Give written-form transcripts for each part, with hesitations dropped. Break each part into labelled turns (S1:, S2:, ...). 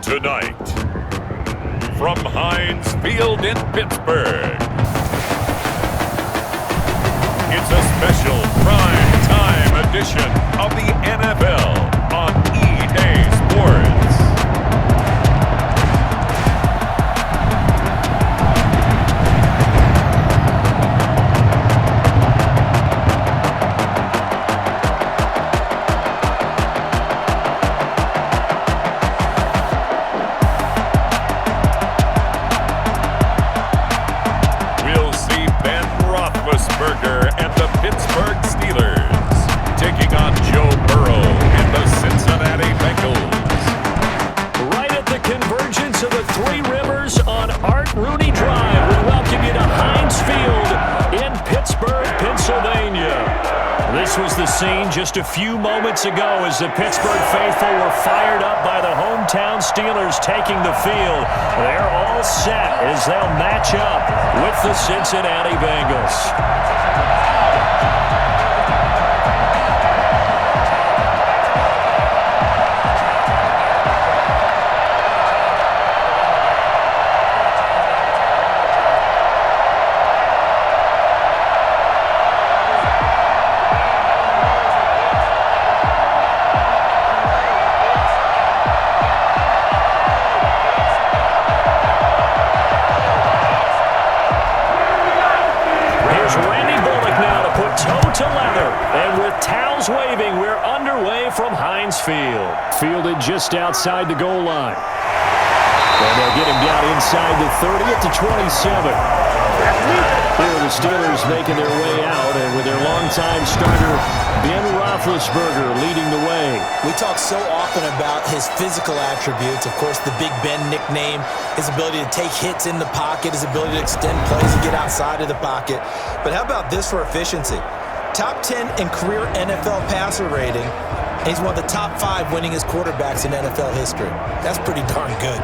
S1: Tonight, from Heinz Field in Pittsburgh, it's a special prime time edition of the NFL on EA Sports. Pittsburgh and the Pittsburgh Steelers taking on Joe Burrow and the Cincinnati Bengals.
S2: Right at the convergence of the Three Rivers on Art Rooney Drive, we welcome you to Heinz Field in Pittsburgh, Pennsylvania. This was the scene just a few moments ago as the Pittsburgh faithful were fired up by the hometown Steelers taking the field. They're all set as they'll match up with the Cincinnati Bengals. Waving, we're underway from Heinz Field. Fielded just outside the goal line. And they'll get him down inside the 30 at the 27. Here are the Steelers making their way out, and with their longtime starter, Ben Roethlisberger, leading the way.
S3: We talk so often about his physical attributes. Of course, the Big Ben nickname, his ability to take hits in the pocket, his ability to extend plays and get outside of the pocket. But how about this for efficiency? Top 10 in career NFL passer rating. And he's one of the top 5 winningest quarterbacks in NFL history. That's pretty darn good.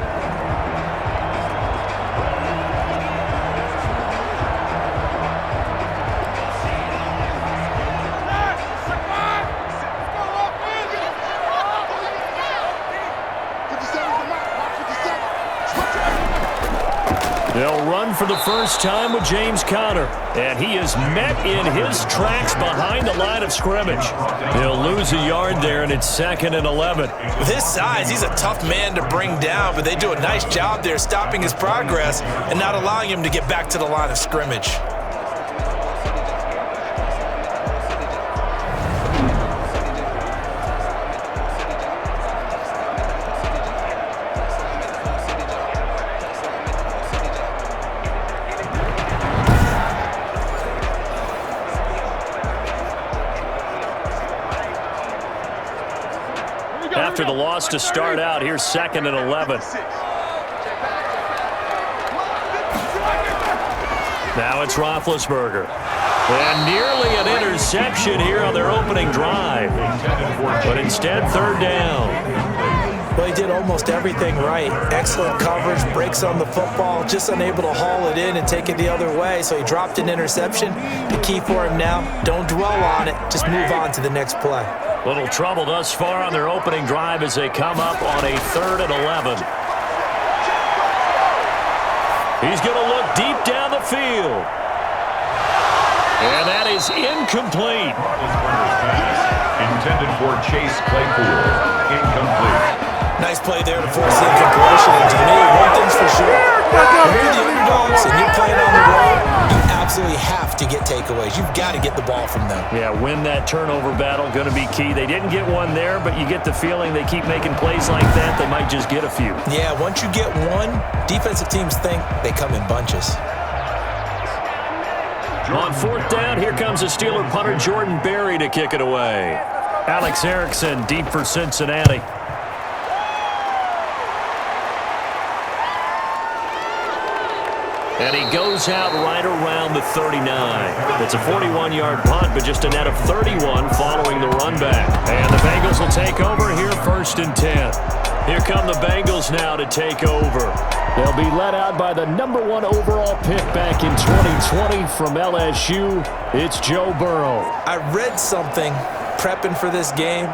S2: They'll run for the first time with James Conner, and he is met in his tracks behind the line of scrimmage. He'll lose a yard there, and it's 2nd and 11.
S3: With his size, he's a tough man to bring down, but they do a nice job there stopping his progress and not allowing him to get back to the line of scrimmage.
S2: After the loss to start out, here's 2nd and 11. Now it's Roethlisberger. And nearly an interception here on their opening drive. But instead, 3rd down.
S3: Well, he did almost everything right. Excellent coverage, breaks on the football, just unable to haul it in and take it the other way. So he dropped an interception. The key for him now, don't dwell on it. Just move on to the next play.
S2: Little trouble thus far on their opening drive as they come up on a 3rd and 11. He's going to look deep down the field. And that is incomplete.
S1: Intended for Chase Claypool. Incomplete.
S3: Nice play there to force the incompletion. And to me, one thing's for sure. When you're the underdogs and you're playing on the road, you absolutely have to get takeaways. You've got to get the ball from them.
S2: Yeah, win that turnover battle, going to be key. They didn't get one there, but you get the feeling they keep making plays like that, they might just get a few.
S3: Yeah, once you get one, defensive teams think they come in bunches.
S2: On 4th down, here comes a Steeler punter, Jordan Berry, to kick it away. Alex Erickson deep for Cincinnati. And he goes out right around the 39. It's a 41-yard punt, but just a net of 31 following the run back. And the Bengals will take over here, 1st and 10. Here come the Bengals now to take over. They'll be led out by the #1 overall pick back in 2020 from LSU. It's Joe Burrow.
S3: I read something prepping for this game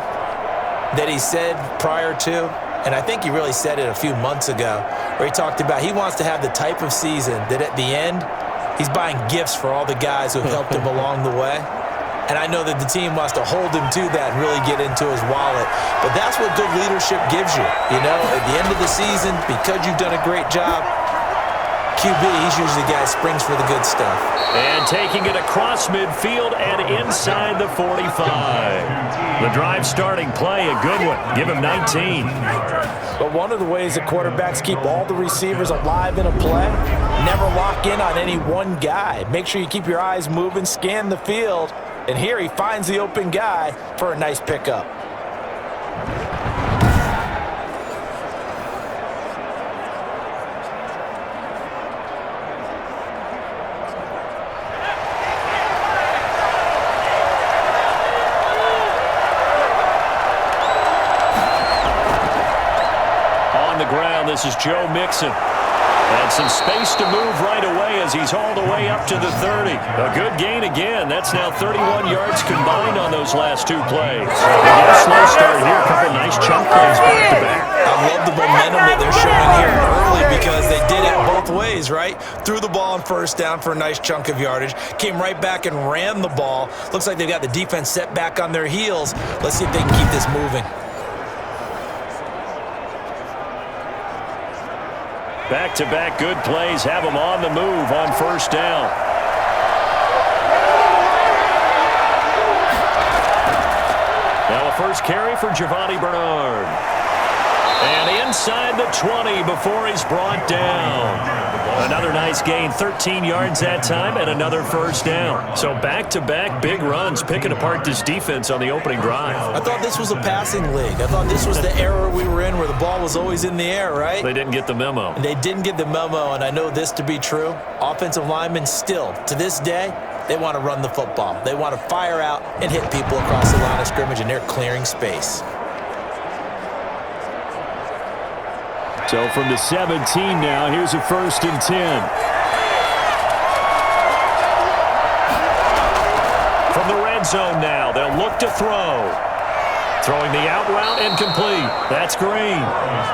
S3: that he said prior to, And I think he really said it a few months ago where he talked about he wants to have the type of season that at the end, he's buying gifts for all the guys who have helped him along the way. And I know that the team wants to hold him to that and really get into his wallet. But that's what good leadership gives you. You know, at the end of the season, because you've done a great job, QB, he's usually the guy who springs for the good stuff.
S2: And taking it across midfield and inside the 45. The drive starting play, a good one. Give him 19.
S3: But one of the ways that quarterbacks keep all the receivers alive in a play, never lock in on any one guy. Make sure you keep your eyes moving, scan the field. And here he finds the open guy for a nice pickup.
S2: On the ground, this is Joe Mixon. And some space to move right away as he's all the way up to the 30. A good gain again. That's now 31 yards combined on those last 2 plays. They get a slow start here. A couple nice chunk plays back to back.
S3: I love the momentum that they're showing here early because they did it both ways, right? Threw the ball on first down for a nice chunk of yardage. Came right back and ran the ball. Looks like they've got the defense set back on their heels. Let's see if they can keep this moving.
S2: Back-to-back good plays have them on the move on first down. Now a first carry for Giovanni Bernard. And inside the 20 before he's brought down. Another nice gain, 13 yards that time, and another first down. So back-to-back big runs, picking apart this defense on the opening drive.
S3: I thought this was a passing league. I thought this was the era we were in where the ball was always in the air, right?
S2: They didn't get the memo.
S3: They didn't get the memo, and I know this to be true. Offensive linemen still, to this day, they want to run the football. They want to fire out and hit people across the line of scrimmage, and they're clearing space.
S2: So from the 17 now, here's a 1st and 10. From the red zone now, they'll look to throw. Throwing the out route incomplete. That's Green.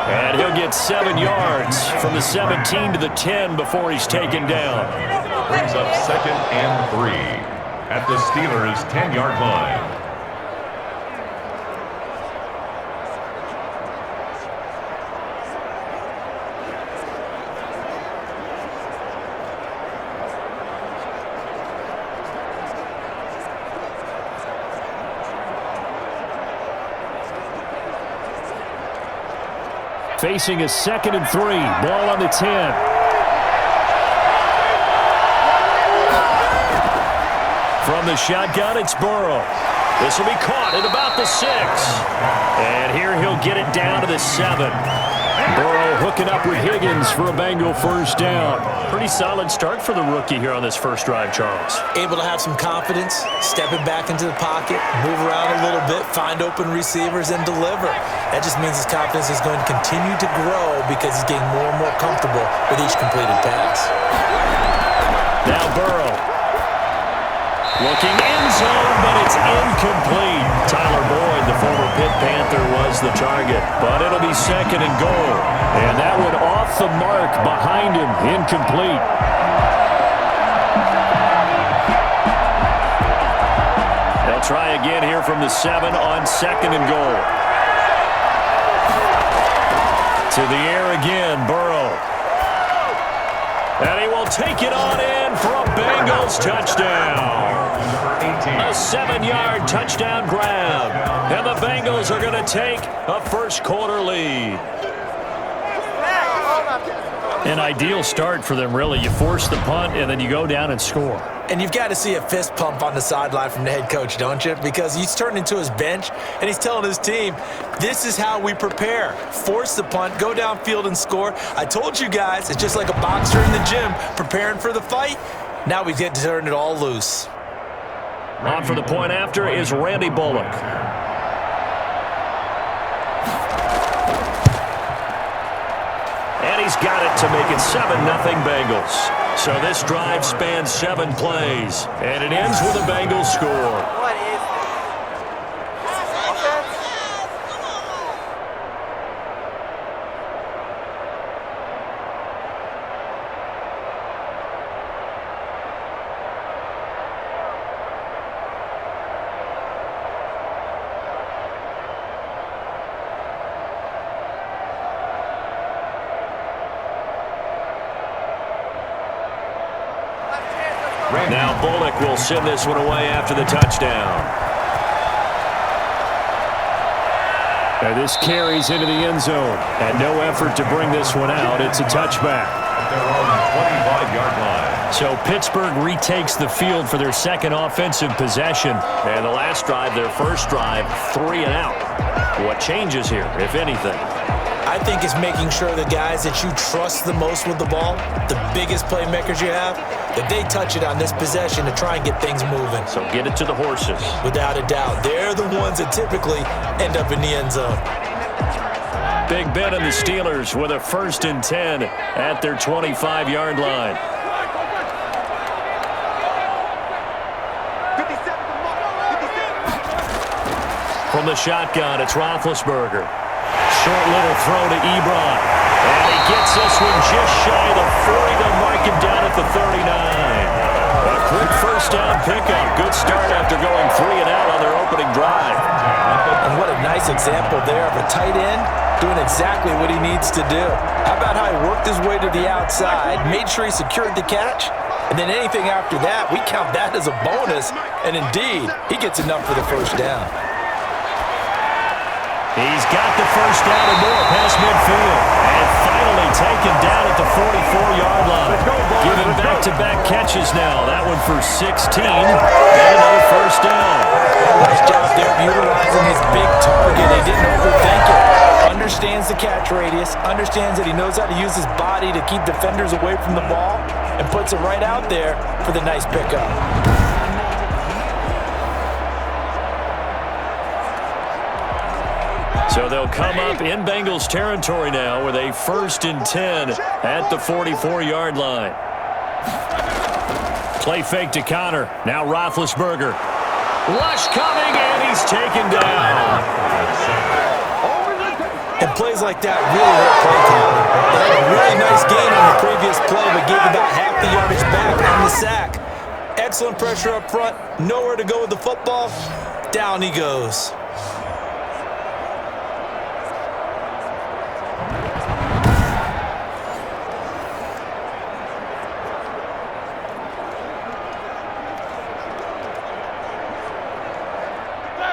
S2: And he'll get 7 yards from the 17 to the 10 before he's taken down.
S1: Brings up 2nd and 3 at the Steelers' 10-yard line.
S2: Facing a 2nd and 3. Ball on the 10. From the shotgun, it's Burrow. This will be caught at about the 6. And here he'll get it down to the 7. Burrow hooking up with Higgins for a Bengal first down. Pretty solid start for the rookie here on this first drive, Charles.
S3: Able to have some confidence, stepping back into the pocket, move around a little bit, find open receivers, and deliver. That just means his confidence is going to continue to grow because he's getting more and more comfortable with each completed pass.
S2: Now Burrow. Looking end zone, but it's incomplete. Tyler Boyd, the former Pitt Panther, was the target. But it'll be 2nd and goal. And that one off the mark behind him. Incomplete. They'll try again here from the 7 on 2nd and goal. To the air again, Burrow. And he will take it on in for a Bengals touchdown. A 7-yard touchdown grab. And the Bengals are going to take a first-quarter lead. An ideal start for them, really. You force the punt, and then you go down and score.
S3: And you've got to see a fist pump on the sideline from the head coach, don't you? Because he's turned into his bench, and he's telling his team, this is how we prepare. Force the punt, go downfield and score. I told you guys, it's just like a boxer in the gym preparing for the fight. Now we get to turn it all loose.
S2: On for the point after is Randy Bullock. And he's got it to make it 7-0 Bengals. So this drive spans 7 plays, and it ends with a Bengals score.
S4: What is this? Offense?
S2: Now Bullock will send this one away after the touchdown. And this carries into the end zone. And no effort to bring this one out. It's a touchback.
S1: They're on the 25-yard line.
S2: So Pittsburgh retakes the field for their second offensive possession. And the last drive, their first drive, 3 and out. What changes here, if anything?
S3: I think it's making sure the guys that you trust the most with the ball, the biggest playmakers you have, that they touch it on this possession to try and get things moving.
S2: So get it to the horses.
S3: Without a doubt. They're the ones that typically end up in the end zone.
S2: Big Ben and the Steelers with a 1st and 10 at their 25-yard line. From the shotgun, it's Roethlisberger. Short little throw to Ebron. And he gets this one just shy of the 40. They'll mark him down at the 39. A quick first down pickup. Good start after going 3 and out on their opening drive.
S3: And what a nice example there of a tight end doing exactly what he needs to do. How about how he worked his way to the outside, made sure he secured the catch, and then anything after that, we count that as a bonus. And indeed, he gets enough for the first down.
S2: He's got the first down and more past midfield. And finally taken down at the 44-yard line. Giving back-to-back catches now. That one for 16. And another first down.
S3: Nice job there of utilizing his big target. He didn't overthink it. Understands the catch radius. Understands that he knows how to use his body to keep defenders away from the ball. And puts it right out there for the nice pickup.
S2: So they'll come up in Bengals territory now with a 1st and 10 at the 44-yard line. Play fake to Connor. Now Roethlisberger. Rush coming, and he's taken down.
S3: And plays like that really hurt play time. They had a really nice gain on the previous play, but gave about half the yardage back on the sack. Excellent pressure up front. Nowhere to go with the football. Down he goes.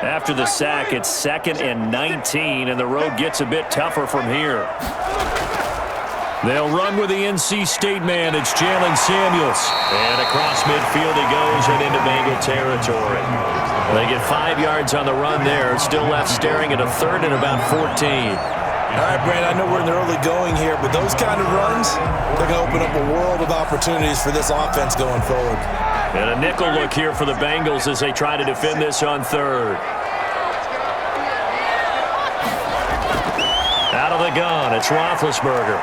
S2: After the sack, it's 2nd and 19, and the road gets a bit tougher from here. They'll run with the NC State man. It's Jalen Samuels. And across midfield he goes and into Bengal territory. They get 5 yards on the run there. Still left staring at a 3rd and about 14.
S3: All right, Brand, I know we're in the early going here, but those kind of runs, they're going to open up a world of opportunities for this offense going forward.
S2: And a nickel look here for the Bengals as they try to defend this on 3rd. Out of the gun, it's Roethlisberger.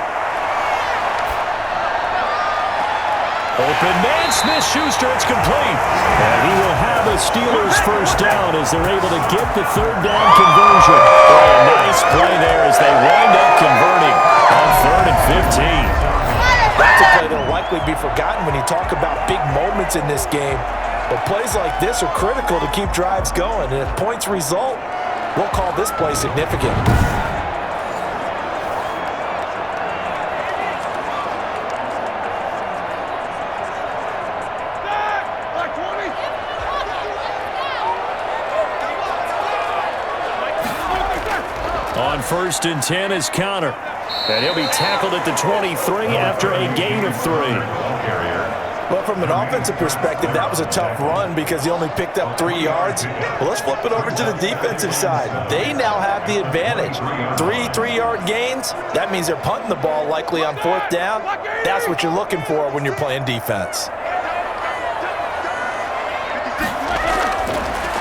S2: Open man, Smith-Schuster, it's complete. And he will have a Steelers first down as they're able to get the 3rd down conversion. Boy, a nice play there as they wind up converting on 3rd and 15.
S3: That's a play that'll likely be forgotten when you talk about big moments in this game. But plays like this are critical to keep drives going. And if points result, we'll call this play significant.
S2: On 1st and 10 is Connor. And he'll be tackled at the 23 after a gain of 3.
S3: Well, from an offensive perspective, that was a tough run because he only picked up 3 yards. Well, let's flip it over to the defensive side. They now have the advantage. 3 3-yard gains, that means they're punting the ball likely on 4th down. That's what you're looking for when you're playing defense.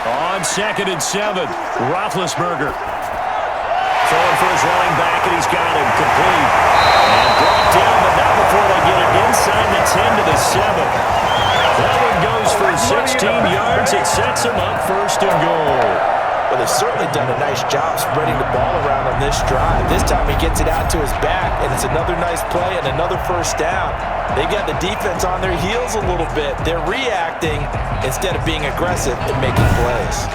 S2: On 2nd and 7, Roethlisberger. Throwing for his running back, and he's got him complete. And brought down, but not before they get it inside the 10 to the 7. That one goes for 16 yards. It sets him up 1st and goal.
S3: Well, they've certainly done a nice job spreading the ball around on this drive. This time he gets it out to his back, and it's another nice play and another first down. They've got the defense on their heels a little bit. They're reacting instead of being aggressive and making plays.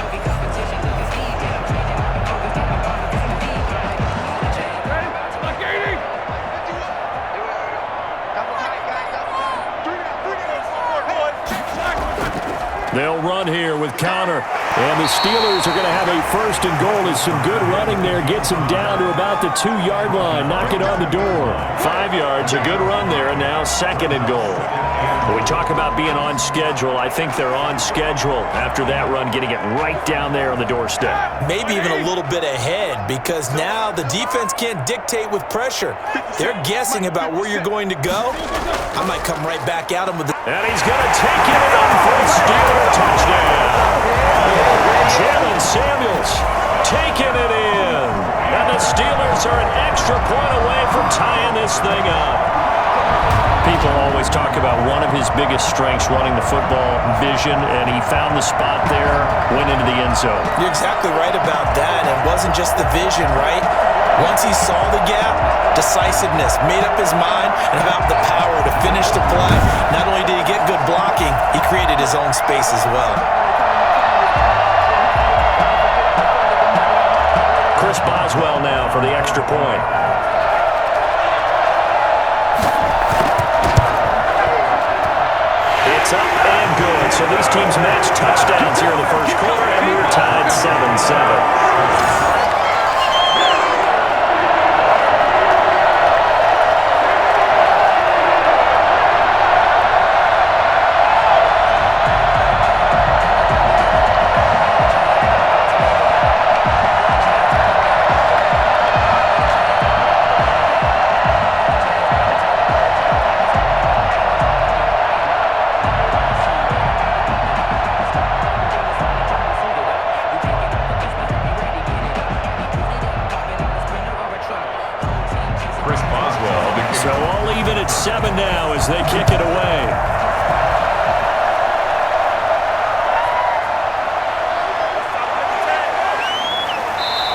S2: They'll run here with Connor. And the Steelers are going to have a first and goal as some good running there gets them down to about the 2-yard line. Knock it on the door. 5 yards, a good run there, and now second and goal. When we talk about being on schedule, I think they're on schedule after that run, getting it right down there on the doorstep.
S3: Maybe even a little bit ahead, because now the defense can't dictate with pressure. They're guessing about where you're going to go. I might come right back at him with the...
S2: And he's going to take it on for a Steeler touchdown. Jalen Samuels taking it in. And the Steelers are an extra point away from tying this thing up. People always talk about one of his biggest strengths running the football, vision, and he found the spot there, went into the end zone.
S3: You're exactly right about that. It wasn't just the vision, right? Once he saw the gap, decisiveness, made up his mind, and have the power to finish the play. Not only did he get good blocking, he created his own space as well.
S2: Chris Boswell now for the extra point. It's up and good. So these teams match touchdowns here in the first quarter, and we're tied 7-7. So all even at 7 now as they kick it away.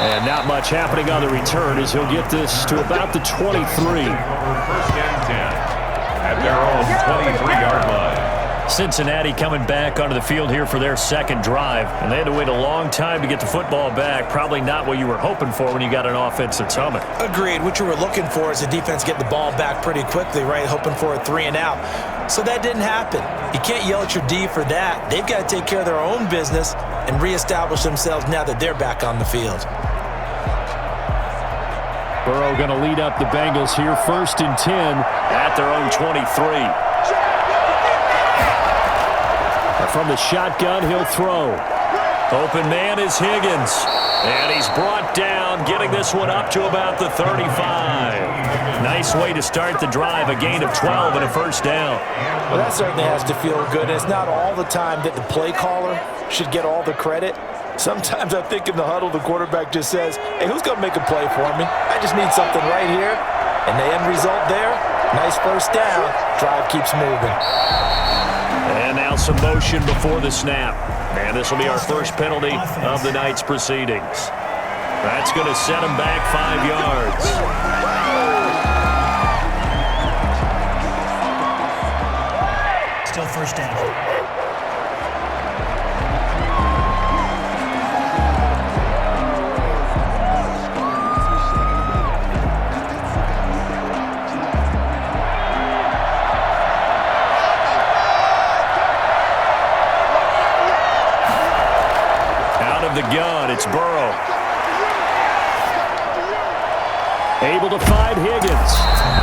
S2: And not much happening on the return as he'll get this to about the 23.
S1: First and 10 at their own 23-yard line.
S2: Cincinnati coming back onto the field here for their second drive, and they had to wait a long time to get the football back. Probably not what you were hoping for when you got an offense that's humming.
S3: Agreed. What you were looking for is the defense get the ball back pretty quickly, right? Hoping for a 3 and out. So that didn't happen. You can't yell at your D for that. They've got to take care of their own business and reestablish themselves now that they're back on the field.
S2: Burrow going to lead up the Bengals here, first and 10 at their own 23. From the shotgun, he'll throw. Open man is Higgins. And he's brought down, getting this one up to about the 35. Nice way to start the drive, a gain of 12 and a first down.
S3: Well, that certainly has to feel good. And it's not all the time that the play caller should get all the credit. Sometimes I think in the huddle, the quarterback just says, hey, who's going to make a play for me? I just need something right here. And the end result there, nice first down. Drive keeps moving.
S2: And now some motion before the snap. And this will be our first penalty of the night's proceedings. That's going to set him back 5 yards.
S4: Still first down.
S2: The gun, it's Burrow. Able to find Higgins.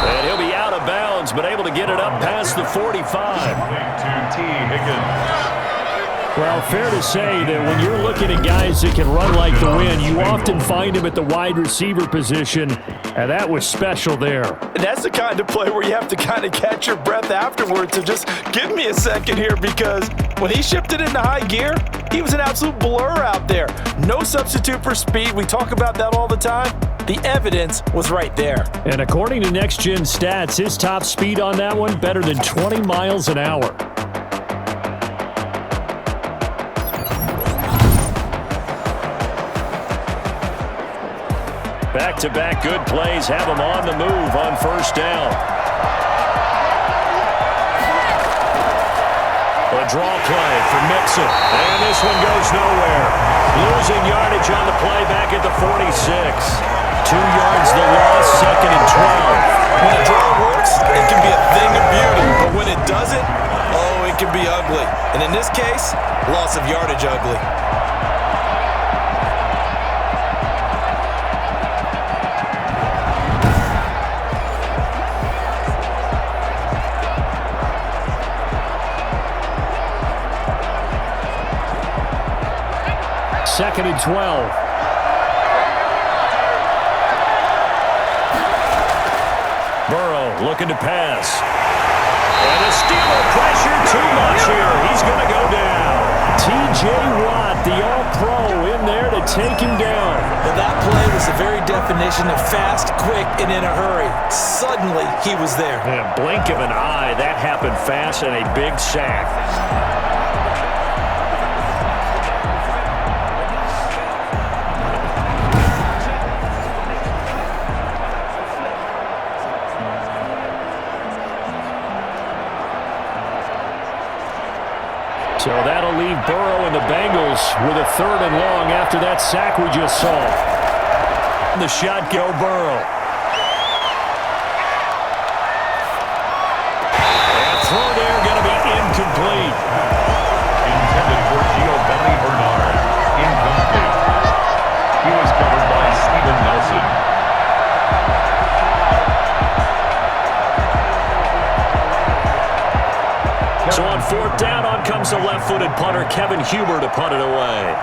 S2: And he'll be out of bounds, but able to get it up past the 45.
S1: To T. Higgins.
S2: Well, fair to say that when you're looking at guys that can run like the wind, you often find them at the wide receiver position, and that was special there.
S3: And that's the kind of play where you have to kind of catch your breath afterwards and just give me a second here, because when he shifted into high gear, he was an absolute blur out there. No substitute for speed. We talk about that all the time. The evidence was right there.
S2: And according to Next Gen Stats, his top speed on that one, better than 20 miles an hour. Back-to-back good plays have him on the move on first down. A draw play for Mixon. And this one goes nowhere. Losing yardage on the play back at the 46. 2 yards the loss, second and 12.
S3: When a draw works, it can be a thing of beauty. But when it doesn't, oh, it It can be ugly. And in this case, loss of yardage ugly.
S2: Second and 12. Burrow looking to pass. And a Steeler pressure too much here. He's going to go down. T.J. Watt, the All-Pro, in there to take him down.
S3: Well, that play was the very definition of fast, quick, and in a hurry. Suddenly, he was there.
S2: In a blink of an eye, that happened fast and a big sack. So that'll leave Burrow and the Bengals with a third and long after that sack we just saw. The shot go Burrow. And throw there going to be incomplete.
S1: Intended for Giovanni Bernard. Incomplete. He was covered by Steven Nelson.
S2: So on fourth down, on comes the left-footed punter, Kevin Huber, to punt it away.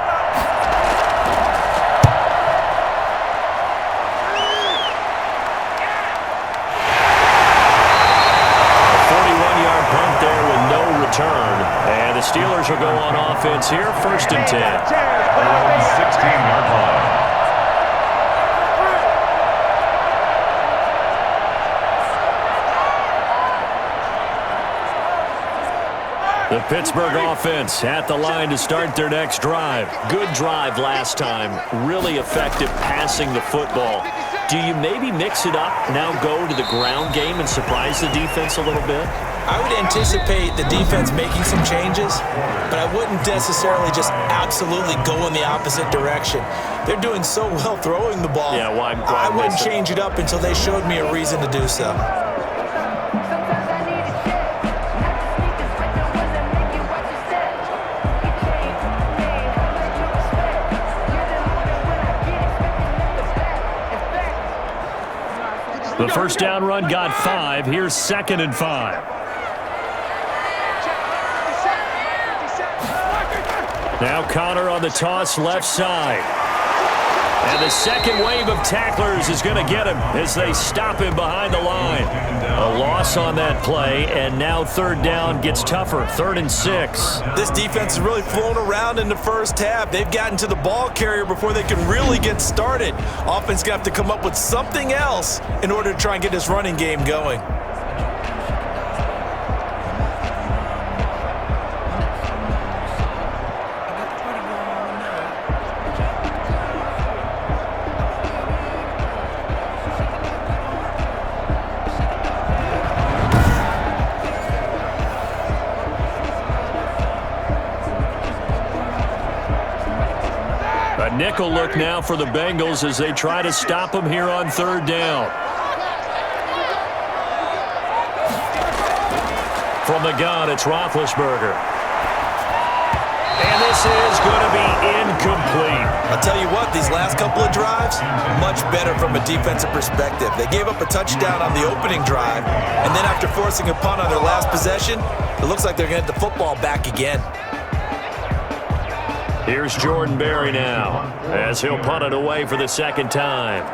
S2: A 41-yard punt there with no return. And the Steelers will go on offense here, first and 10.
S1: Around 16-yard line.
S2: The Pittsburgh offense at the line to start their next drive. Good drive last time. Really effective passing the football. Do you maybe mix it up, now go to the ground game and surprise the defense a little bit?
S3: I would anticipate the defense making some changes, but I wouldn't necessarily just absolutely go in the opposite direction. They're doing so well throwing the ball.
S2: Yeah, well,
S3: I wouldn't change it up until they showed me a reason to do so.
S2: The first down run got 5. Here's second and 5. Now Connor on the toss left side. And the second wave of tacklers is going to get him as they stop him behind the line. A loss on that play, and now third down gets tougher. 3rd and 6.
S3: This defense has really flown around in the first half. They've gotten to the ball carrier before they can really get started. Offense going to have to come up with something else in order to try and get this running game going.
S2: Nickel look now for the Bengals as they try to stop him here on third down. From the gun, it's Roethlisberger. And this is going to be incomplete.
S3: I'll tell you what, these last couple of drives, much better from a defensive perspective. They gave up a touchdown on the opening drive, and then after forcing a punt on their last possession, it looks like they're going to get the football back again.
S2: Here's Jordan Berry now as he'll punt it away for the second time.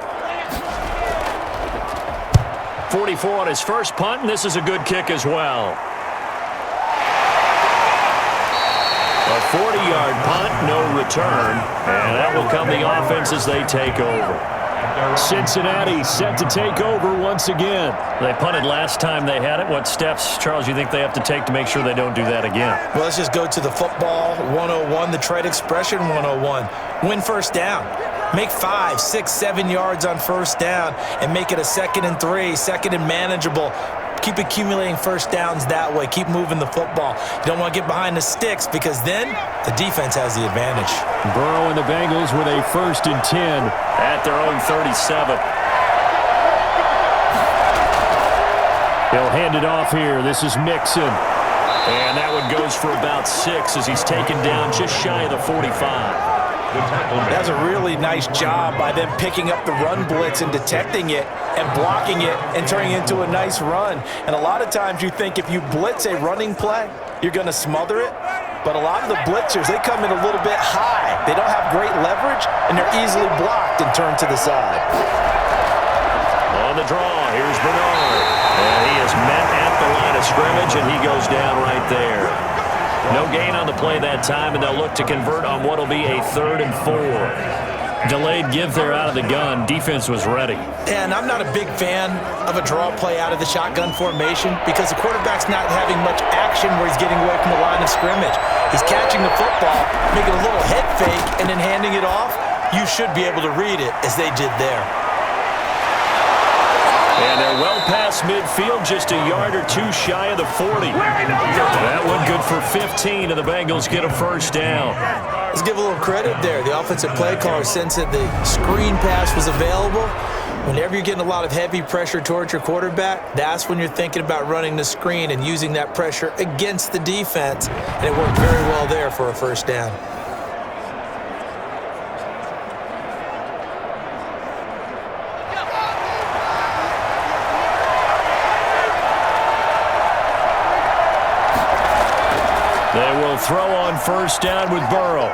S2: 44 on his first punt, and this is a good kick as well. A 40-yard punt, no return, and that will come the offense as they take over. Cincinnati set to take over once again. They punted last time they had it. What steps, Charles, you think they have to take to make sure they don't do that again?
S3: Well, let's just go to the football 101, the trade expression 101. Win first down. Make 5, 6, 7 yards on first down and make it a 2nd and 3, 2nd and manageable. Keep accumulating first downs that way. Keep moving the football. You don't want to get behind the sticks because then the defense has the advantage.
S2: Burrow and the Bengals with a 1st and 10 at their own 37. He'll hand it off here. This is Mixon. And that one goes for about 6 as he's taken down just shy of the 45.
S3: That's a really nice job by them picking up the run blitz and detecting it and blocking it and turning it into a nice run. And a lot of times you think if you blitz a running play, you're going to smother it. But a lot of the blitzers, they come in a little bit high. They don't have great leverage, and they're easily blocked and turned to the side.
S2: On the draw, here's Bernard. And he is met at the line of scrimmage, and he goes down right there. No gain on the play that time, and they'll look to convert on what will be a 3rd and 4. Delayed give there out of the gun. Defense was ready.
S3: And I'm not a big fan of a draw play out of the shotgun formation because the quarterback's not having much action where he's getting away from the line of scrimmage. He's catching the football, making a little head fake, and then handing it off. You should be able to read it as they did there.
S2: And they're well past midfield, just a yard or 2 shy of the 40. That one good for 15, and the Bengals get a first down.
S3: Let's give a little credit there. The offensive play caller sensed that the screen pass was available. Whenever you're getting a lot of heavy pressure towards your quarterback, that's when you're thinking about running the screen and using that pressure against the defense. And it worked very well there for a first down.
S2: They will throw on first down with Burrow.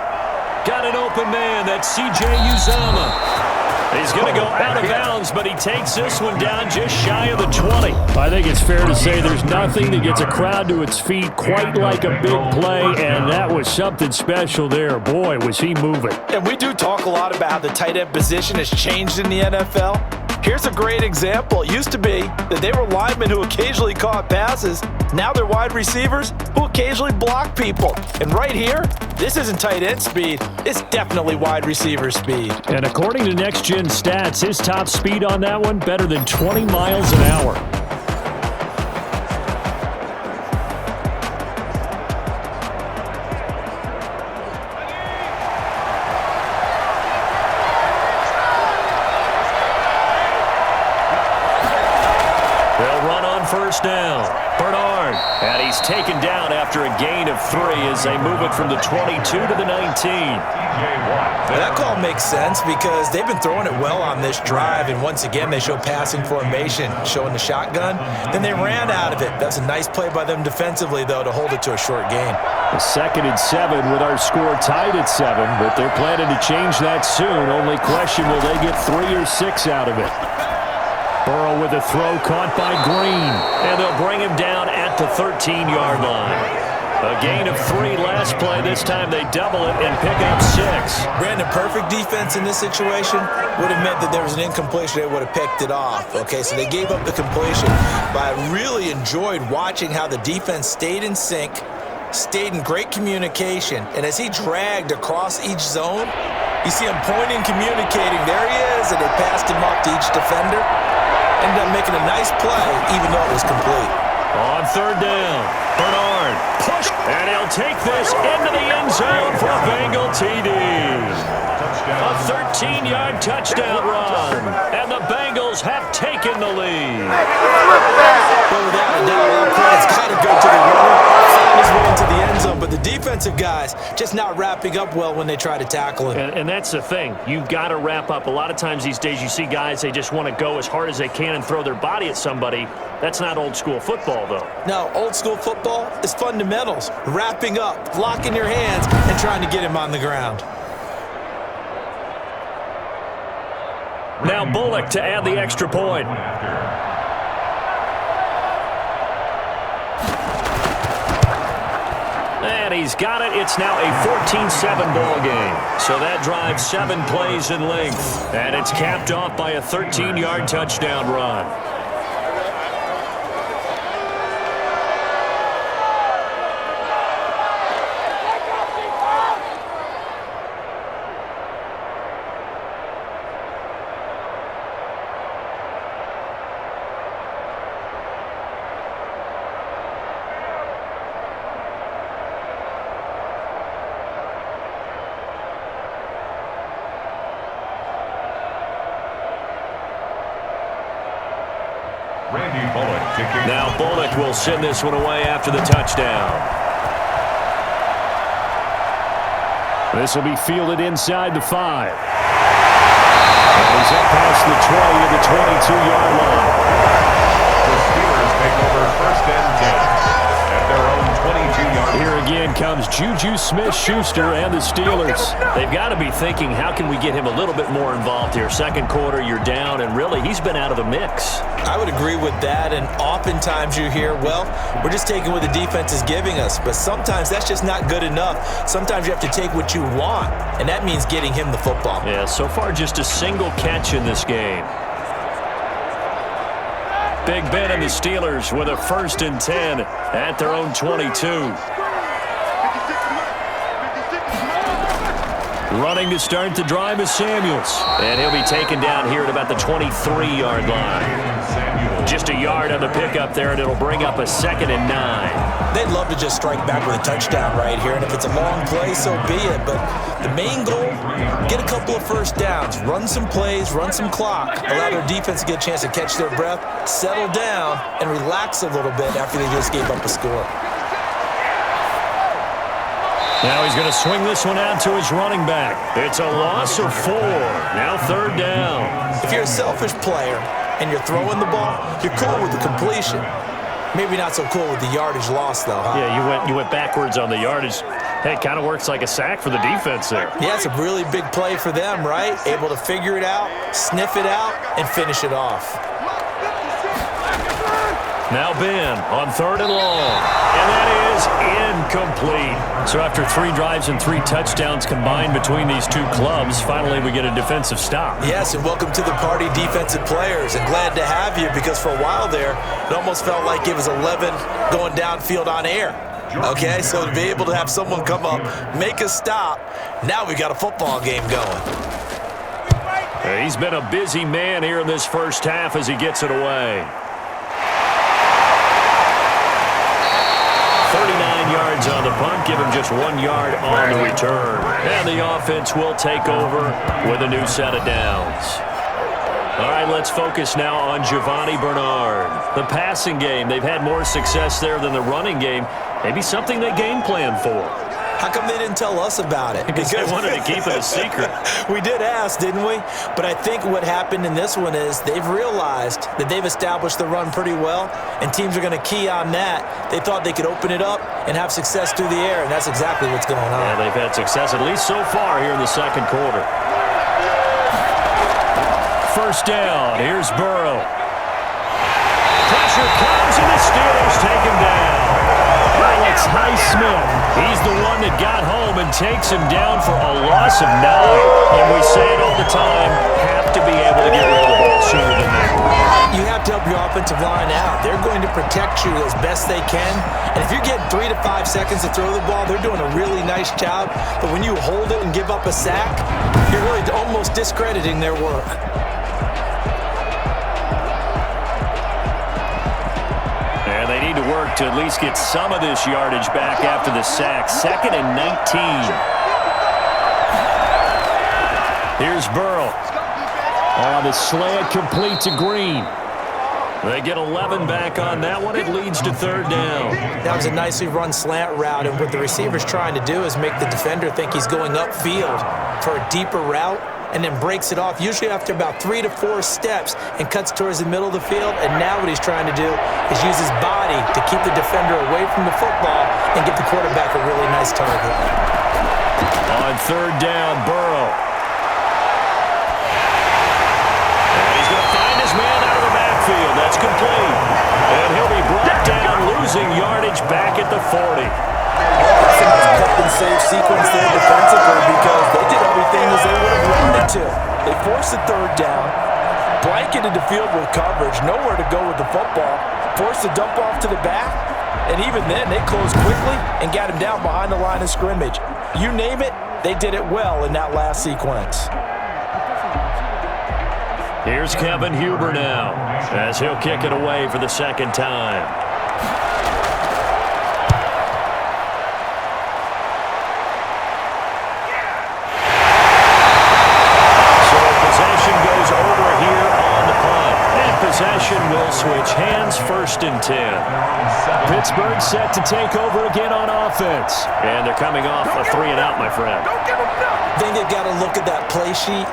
S2: Got an open man. That's C.J. Uzomah. He's going to go out of bounds, but he takes this one down just shy of the 20. I think it's fair to say there's nothing that gets a crowd to its feet quite like a big play, and that was something special there. Boy, was he moving.
S3: And we do talk a lot about how the tight end position has changed in the NFL. Here's a great example. It used to be that they were linemen who occasionally caught passes. Now they're wide receivers who occasionally block people. And right here, this isn't tight end speed. It's definitely wide receiver speed.
S2: And according to Next Gen Stats, his top speed on that one, better than 20 miles an hour. First down, Bernard, and he's taken down after a gain of 3 as they move it from the 22 to the 19.
S3: Well, that call makes sense because they've been throwing it well on this drive, and once again they show passing formation, showing the shotgun. Then they ran out of it. That's a nice play by them defensively, though, to hold it to a short gain.
S2: A 2nd and 7 with our score tied at 7, but they're planning to change that soon. Only question, will they get 3 or 6 out of it? Burrow with a throw caught by Green, and they'll bring him down at the 13-yard line. A gain of 3 last play. This time they double it and pick up 6.
S3: Brandon, perfect defense in this situation would have meant that there was an incompletion. They would have picked it off. Okay, so they gave up the completion. But I really enjoyed watching how the defense stayed in sync, stayed in great communication, and as he dragged across each zone, you see him pointing, communicating. There he is, and they passed him off to each defender. Ended up making a nice play, even though it was complete.
S2: On 3rd down, Bernard push, and he'll take this into the end zone for a Bengal TD. A 13-yard touchdown run, and the Bengals have taken the lead.
S3: Well, without a doubt, all credit's got to go to the runner. Found his way into the end zone, but the defensive guys just not wrapping up well when they try to tackle him.
S2: And that's the thing. You've got to wrap up. A lot of times these days you see guys, they just want to go as hard as they can and throw their body at somebody. That's not old school football, though.
S3: No, old school football is fundamentals. Wrapping up, locking your hands, and trying to get him on the ground.
S2: Now Bullock to add the extra point. And he's got it. It's now a 14-7 ball game. So that drives 7 plays in length. And it's capped off by a 13-yard touchdown run. Now Bullock will send this one away after the touchdown. This will be fielded inside the 5. And he's up past the 20 to the 22-yard line.
S1: The Steelers take over first and 10 at their own 22-yard line.
S2: Here again comes Juju Smith-Schuster and the Steelers. They've got to be thinking, how can we get him a little bit more involved here? Second quarter, you're down, and really, he's been out of the mix.
S3: I would agree with that, and oftentimes you hear, well, we're just taking what the defense is giving us, but sometimes that's just not good enough. Sometimes you have to take what you want, and that means getting him the football.
S2: Yeah, so far just a single catch in this game. Big Ben and the Steelers with a first and 10 at their own 22. Running to start the drive is Samuels. And he'll be taken down here at about the 23-yard line. Just a yard on the pickup there, and it'll bring up a 2nd and 9.
S3: They'd love to just strike back with a touchdown right here, and if it's a long play, so be it. But the main goal, get a couple of first downs, run some plays, run some clock, allow their defense to get a chance to catch their breath, settle down, and relax a little bit after they just gave up a score.
S2: Now he's going to swing this one out to his running back. It's a loss of 4. Now 3rd down.
S3: If you're a selfish player and you're throwing the ball, you're cool with the completion. Maybe not so cool with the yardage loss, though, huh?
S2: Yeah, you went backwards on the yardage. Hey, it kind of works like a sack for the defense there.
S3: Yeah, it's a really big play for them, right? Able to figure it out, sniff it out, and finish it off.
S2: Now Ben on 3rd and long. And that is incomplete. So after 3 drives and 3 touchdowns combined between these two clubs, finally we get a defensive stop.
S3: Yes, and welcome to the party, defensive players. And glad to have you, because for a while there, it almost felt like it was 11 going downfield on air. Okay, so to be able to have someone come up, make a stop, now we got a football game going.
S2: He's been a busy man here in this first half as he gets it away. 39 yards on the punt, give him just 1 yard on the return. And the offense will take over with a new set of downs. All right, let's focus now on Giovanni Bernard. The passing game, they've had more success there than the running game. Maybe something they game plan for.
S3: How come they didn't tell us about it?
S2: Because they wanted to keep it a secret.
S3: We did ask, didn't we? But I think what happened in this one is they've realized that they've established the run pretty well, and teams are going to key on that. They thought they could open it up and have success through the air, and that's exactly what's going on.
S2: Yeah, they've had success, at least so far here in the second quarter. First down, here's Burrow. Pressure comes, and the Steelers take him down. Alex Highsmith, he's the one that got home and takes him down for a loss of 9. And we say it all the time, have to be able to get rid of the ball sooner than that.
S3: You have to help your offensive line out. They're going to protect you as best they can. And if you're getting 3 to 5 seconds to throw the ball, they're doing a really nice job. But when you hold it and give up a sack, you're really almost discrediting their work.
S2: And they need to work to at least get some of this yardage back after the sack. 2nd and 19. Here's Burrow. On the slant, complete to Green. They get 11 back on that one. It leads to 3rd down.
S3: That was a nicely run slant route, and what the receiver's trying to do is make the defender think he's going upfield for a deeper route, and then breaks it off, usually after about 3 to 4 steps, and cuts towards the middle of the field. And now what he's trying to do is use his body to keep the defender away from the football and get the quarterback a really nice target.
S2: On 3rd down, Burrow. And he's going to find his man out of the backfield. That's complete. And he'll be brought down, losing yardage back at the 40.
S3: That's a nice cut and save sequence there defensively, because they did everything as they would have wanted to. They forced the 3rd down, blanketed the field with coverage, nowhere to go with the football, forced the dump off to the back, and even then they closed quickly and got him down behind the line of scrimmage. You name it, they did it well in that last sequence.
S2: Here's Kevin Huber now, as he'll kick it away for the 2nd time. possession will switch hands, 1st and 10. Pittsburgh set to take over again on offense. And they're coming off a 3-and-out, my friend.
S3: I think they've got to look at that play sheet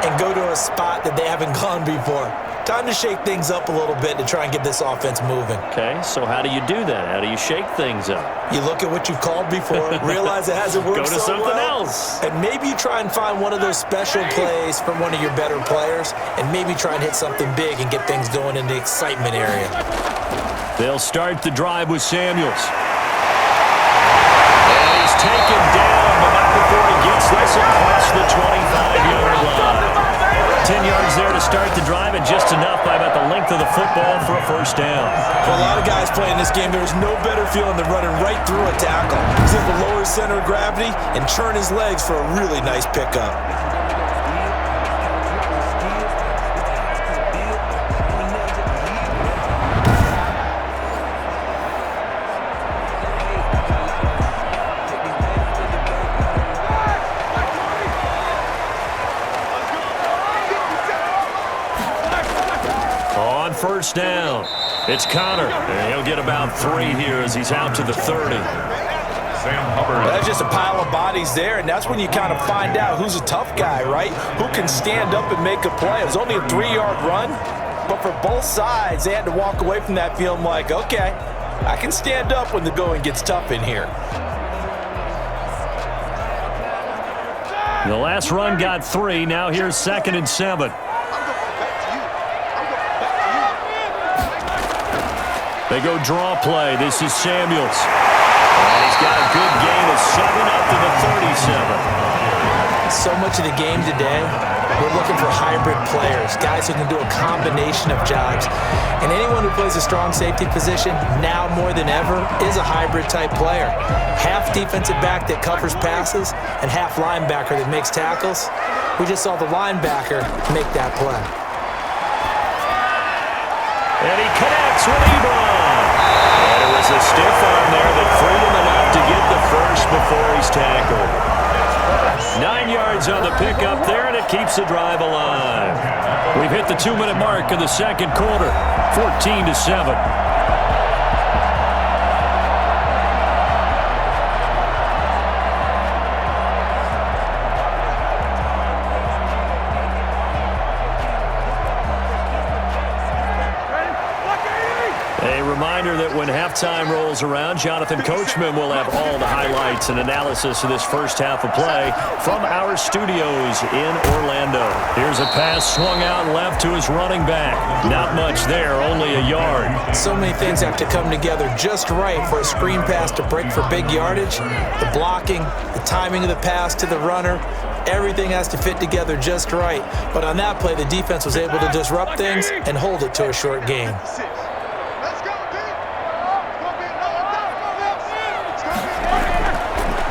S3: and go to a spot that they haven't gone before. Time to shake things up a little bit to try and get this offense moving.
S2: Okay, so how do you do that? How do you shake things up?
S3: You look at what you've called before, realize it hasn't worked
S2: Go to
S3: so
S2: something
S3: well,
S2: else.
S3: and maybe you try and find one of those special plays from one of your better players, and maybe try and hit something big and get things going in the excitement area.
S2: They'll start the drive with Samuels. And he's taken down, but not before he gets this across the 25-yard line. 10 yards there to start the drive, and just enough by about the length of the football for a 1st down.
S3: For a lot of guys playing this game, there's no better feeling than running right through a tackle. He's able to lower his center of gravity and turn his legs for a really nice pickup.
S2: On 1st down, it's Connor, and he'll get about 3 here as he's out to the 30.
S3: That's just a pile of bodies there, and that's when you kind of find out who's a tough guy, right? Who can stand up and make a play. It was only a 3-yard run, but for both sides, they had to walk away from that feeling like, okay, I can stand up when the going gets tough in here.
S2: The last run got 3. Now here's 2nd and 7. They go draw play. This is Samuels. And he's got a good gain of 7 up to the 37.
S3: So much of the game today, we're looking for hybrid players, guys who can do a combination of jobs. And anyone who plays a strong safety position, now more than ever, is a hybrid type player. Half defensive back that covers passes and half linebacker that makes tackles. We just saw the linebacker make that play.
S2: And he connects with Ebron. And it was a stiff arm there that freed him enough to get the 1st before he's tackled. 9 yards on the pickup there, and it keeps the drive alive. We've hit the 2-minute mark in the 2nd quarter, 14-7. Reminder that when halftime rolls around, Jonathan Coachman will have all the highlights and analysis of this 1st half of play from our studios in Orlando. Here's a pass swung out left to his running back. Not much there, only a yard.
S3: So many things have to come together just right for a screen pass to break for big yardage. The blocking, the timing of the pass to the runner, everything has to fit together just right. But on that play, the defense was able to disrupt things and hold it to a short gain.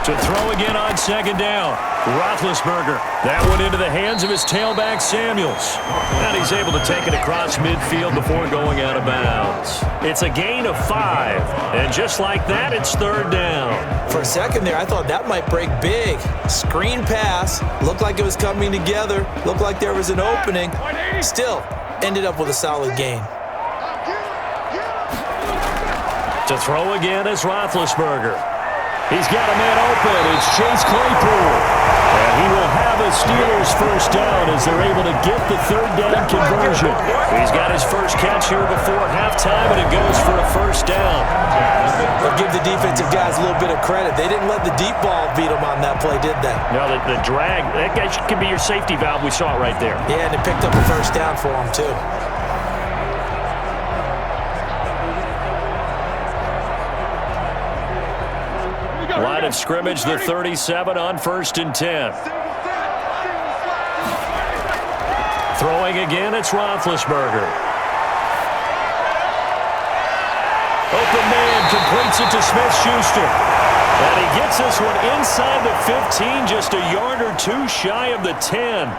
S2: To throw again on 2nd down. Roethlisberger. That one into the hands of his tailback, Samuels. And he's able to take it across midfield before going out of bounds. It's a gain of 5. And just like that, it's 3rd down.
S3: For a second there, I thought that might break big. Screen pass. Looked like it was coming together. Looked like there was an opening. Still, ended up with a solid gain.
S2: To throw again is Roethlisberger. He's got a man open. It's Chase Claypool. And he will have a Steelers 1st down as they're able to get the 3rd down conversion. He's got his 1st catch here before halftime, and it goes for a 1st down.
S3: But give the defensive guys a little bit of credit. They didn't let the deep ball beat them on that play, did they?
S2: No, the drag, that guy could be your safety valve. We saw it right there.
S3: Yeah, and it picked up a 1st down for him, too.
S2: Line of scrimmage, the 37 on 1st and 10. Throwing again, it's Roethlisberger. Open man completes it to Smith-Schuster. And he gets this one inside the 15, just a yard or 2 shy of the 10.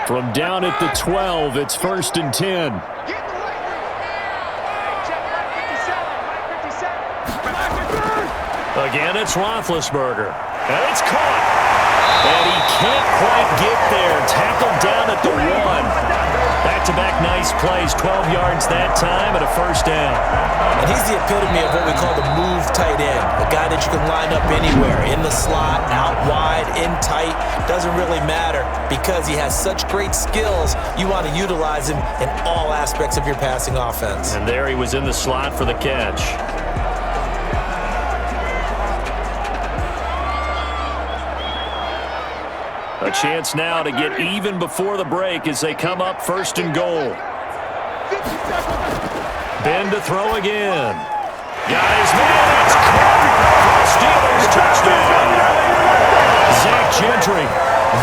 S2: From down at the 12, it's 1st and 10. Again, it's Roethlisberger. And it's caught. And he can't quite get there. Tackled down at the 1. Back-to-back nice plays. 12 yards that time and a 1st down.
S3: And he's the epitome of what we call the move tight end. A guy that you can line up anywhere. In the slot, out wide, in tight. Doesn't really matter because he has such great skills. You want to utilize him in all aspects of your passing offense.
S2: And there he was in the slot for the catch. A chance now to get even before the break as they come up 1st and goal. Ben to throw again. Got his man. It's caught. Steelers touchdown. Zach Gentry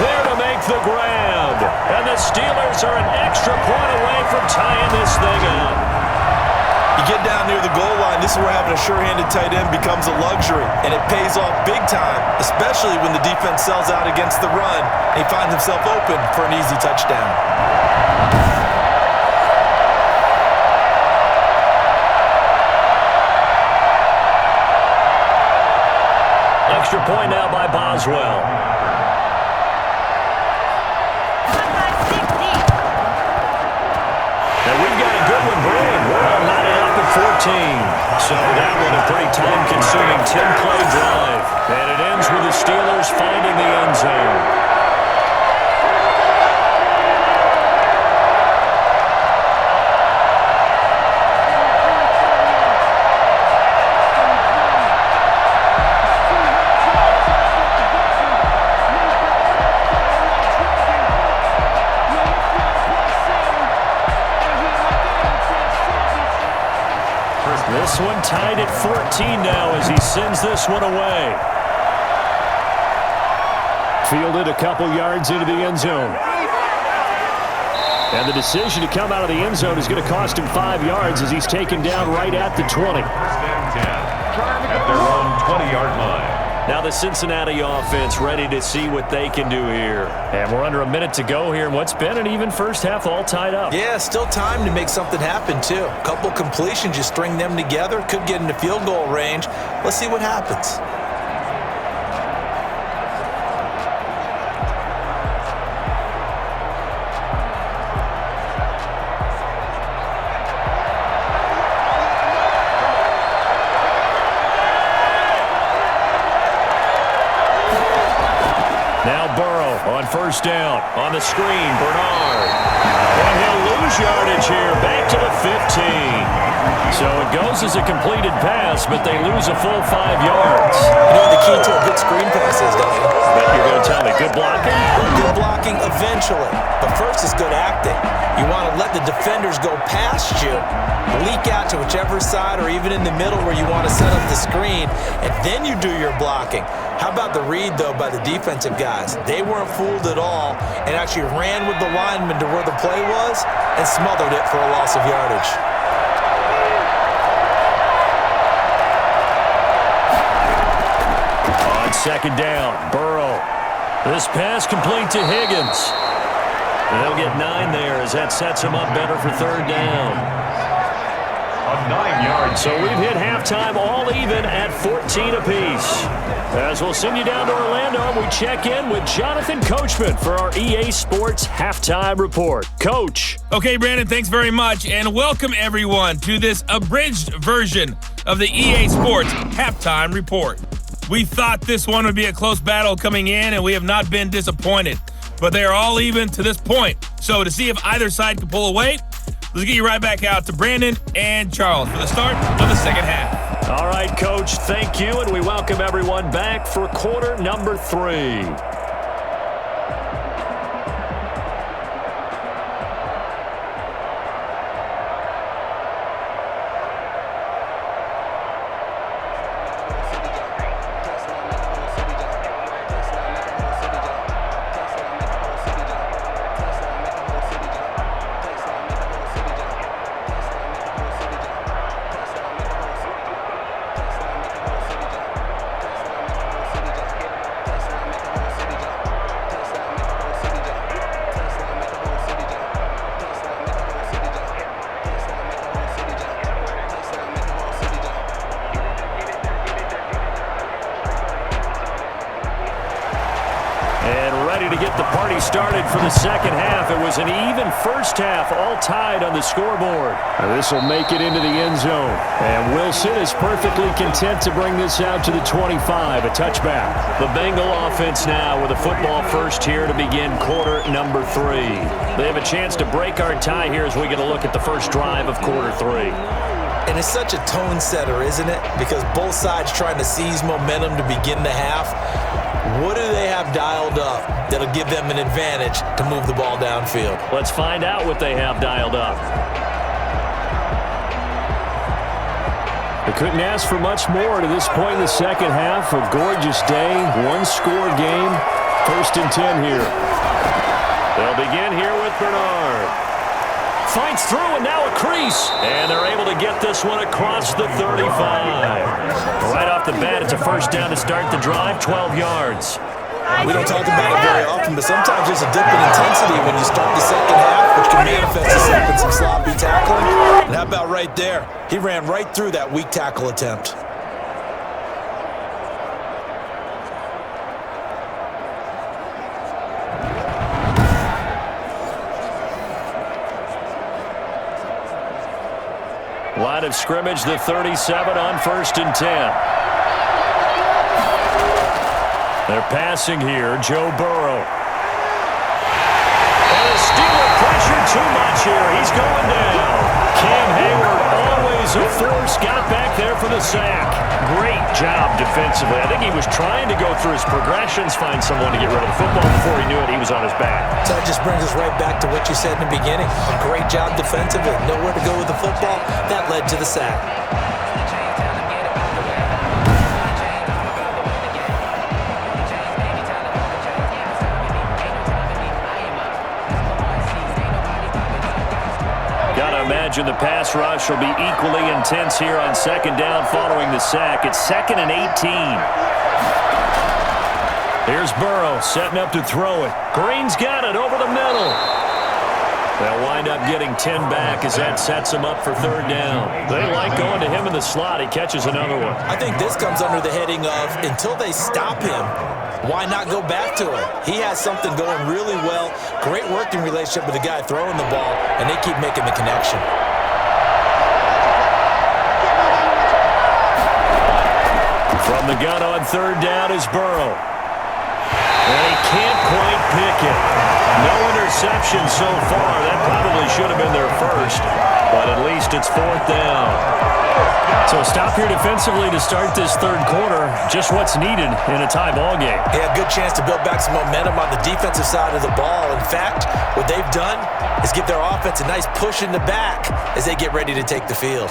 S2: there to make the grab. And the Steelers are an extra point away from tying this thing up.
S3: You get down near the goal line, this is where having a sure-handed tight end becomes a luxury, and it pays off big time, especially when the defense sells out against the run, and he finds himself open for an easy touchdown.
S2: Extra point now by Boswell. Now we've got a good one brewing. We're all lining up at 14. So that one a pretty time-consuming 10-play drive. And it ends with the Steelers finding the end zone. This one tied at 14 now as he sends this one away. Fielded a couple yards into the end zone. And the decision to come out of the end zone is going to cost him 5 yards as he's taken down right at the 20.
S1: At their own 20-yard line.
S2: Now the Cincinnati offense ready to see what they can do here. And we're under a minute to go here in what's been an even first half all tied up.
S3: Yeah, still time to make something happen, too. A couple completions, you string them together, could get into field goal range. Let's see what happens.
S2: On 1st down, on the screen, Bernard. And he'll lose yardage here, back to the 15. So it goes as a completed pass, but they lose a full 5 yards.
S3: You know what the key to a good screen pass is, don't you?
S2: Bet you're going to tell me. Good blocking?
S3: Good blocking eventually. But first is good acting. You want to let the defenders go past you, leak out to whichever side or even in the middle where you want to set up the screen, and then you do your blocking. How about the read, though, by the defensive guys? They weren't fooled at all and actually ran with the lineman to where the play was and smothered it for a loss of yardage.
S2: On 2nd down, Burrow. This pass complete to Higgins. And they'll get 9 there as that sets him up better for 3rd down.
S1: A 9-yard.
S2: So we've hit halftime all even at 14 apiece. As we'll send you down to Orlando, we check in with Jonathan Coachman for our EA Sports Halftime Report. Coach.
S4: Okay, Brandon, thanks very much, and welcome everyone to this abridged version of the EA Sports Halftime Report. We thought this one would be a close battle coming in, and we have not been disappointed. But they are all even to this point. So to see if either side can pull away, let's get you right back out to Brandon and Charles for the start of the second half.
S2: All right, Coach, thank you, and we welcome everyone back for quarter number 3. already started for the second half. It was an even first half, all tied on the scoreboard. This will make it into the end zone. And Wilson is perfectly content to bring this out to the 25, a touchback. The Bengal offense now with a football first here to begin quarter number 3. They have a chance to break our tie here as we get a look at the first drive of quarter 3.
S3: And it's such a tone setter, isn't it? Because both sides trying to seize momentum to begin the half. What do they have dialed up that'll give them an advantage to move the ball downfield?
S2: Let's find out what they have dialed up. They couldn't ask for much more to this point in the second half. A gorgeous day, one-score game, 1st and 10 here. They'll begin here with Bernard. Fights through and now a crease. And they're able to get this one across the 35. Right off the bat, it's a first down to start the drive, 12 yards.
S3: We don't talk about it very often, but sometimes there's a dip in intensity when you start the second half, which can manifest itself in some sloppy tackling. And how about right there? He ran right through that weak tackle attempt.
S2: Line of scrimmage, the 37 on 1st and 10. They're passing here, Joe Burrow. And a Steeler pressure too much here. He's going down. Cam Hayward, always a force, got back there for the sack. Great job defensively. I think he was trying to go through his progressions, find someone to get rid of the football. Before he knew it, he was on his back.
S3: So that just brings us right back to what you said in the beginning. A great job defensively. Nowhere to go with the football. That led to the sack.
S2: Imagine the pass rush will be equally intense here on second down following the sack. It's 2nd and 18. Here's Burrow setting up to throw it. Green's got it over the middle. They'll wind up getting 10 back as that sets him up for 3rd down. They like going to him in the slot. He catches another one.
S3: I think this comes under the heading of until they stop him, why not go back to him? He has something going really well. Great working relationship with the guy throwing the ball, and they keep making the connection.
S2: From the gun on 3rd down is Burrow. And he can't quite pick it. No interception so far. That probably should have been their first, but at least it's 4th down. So stop here defensively to start this 3rd quarter. Just what's needed in a tie ball game.
S3: Yeah, good chance to build back some momentum on the defensive side of the ball. In fact, what they've done is give their offense a nice push in the back as they get ready to take the field.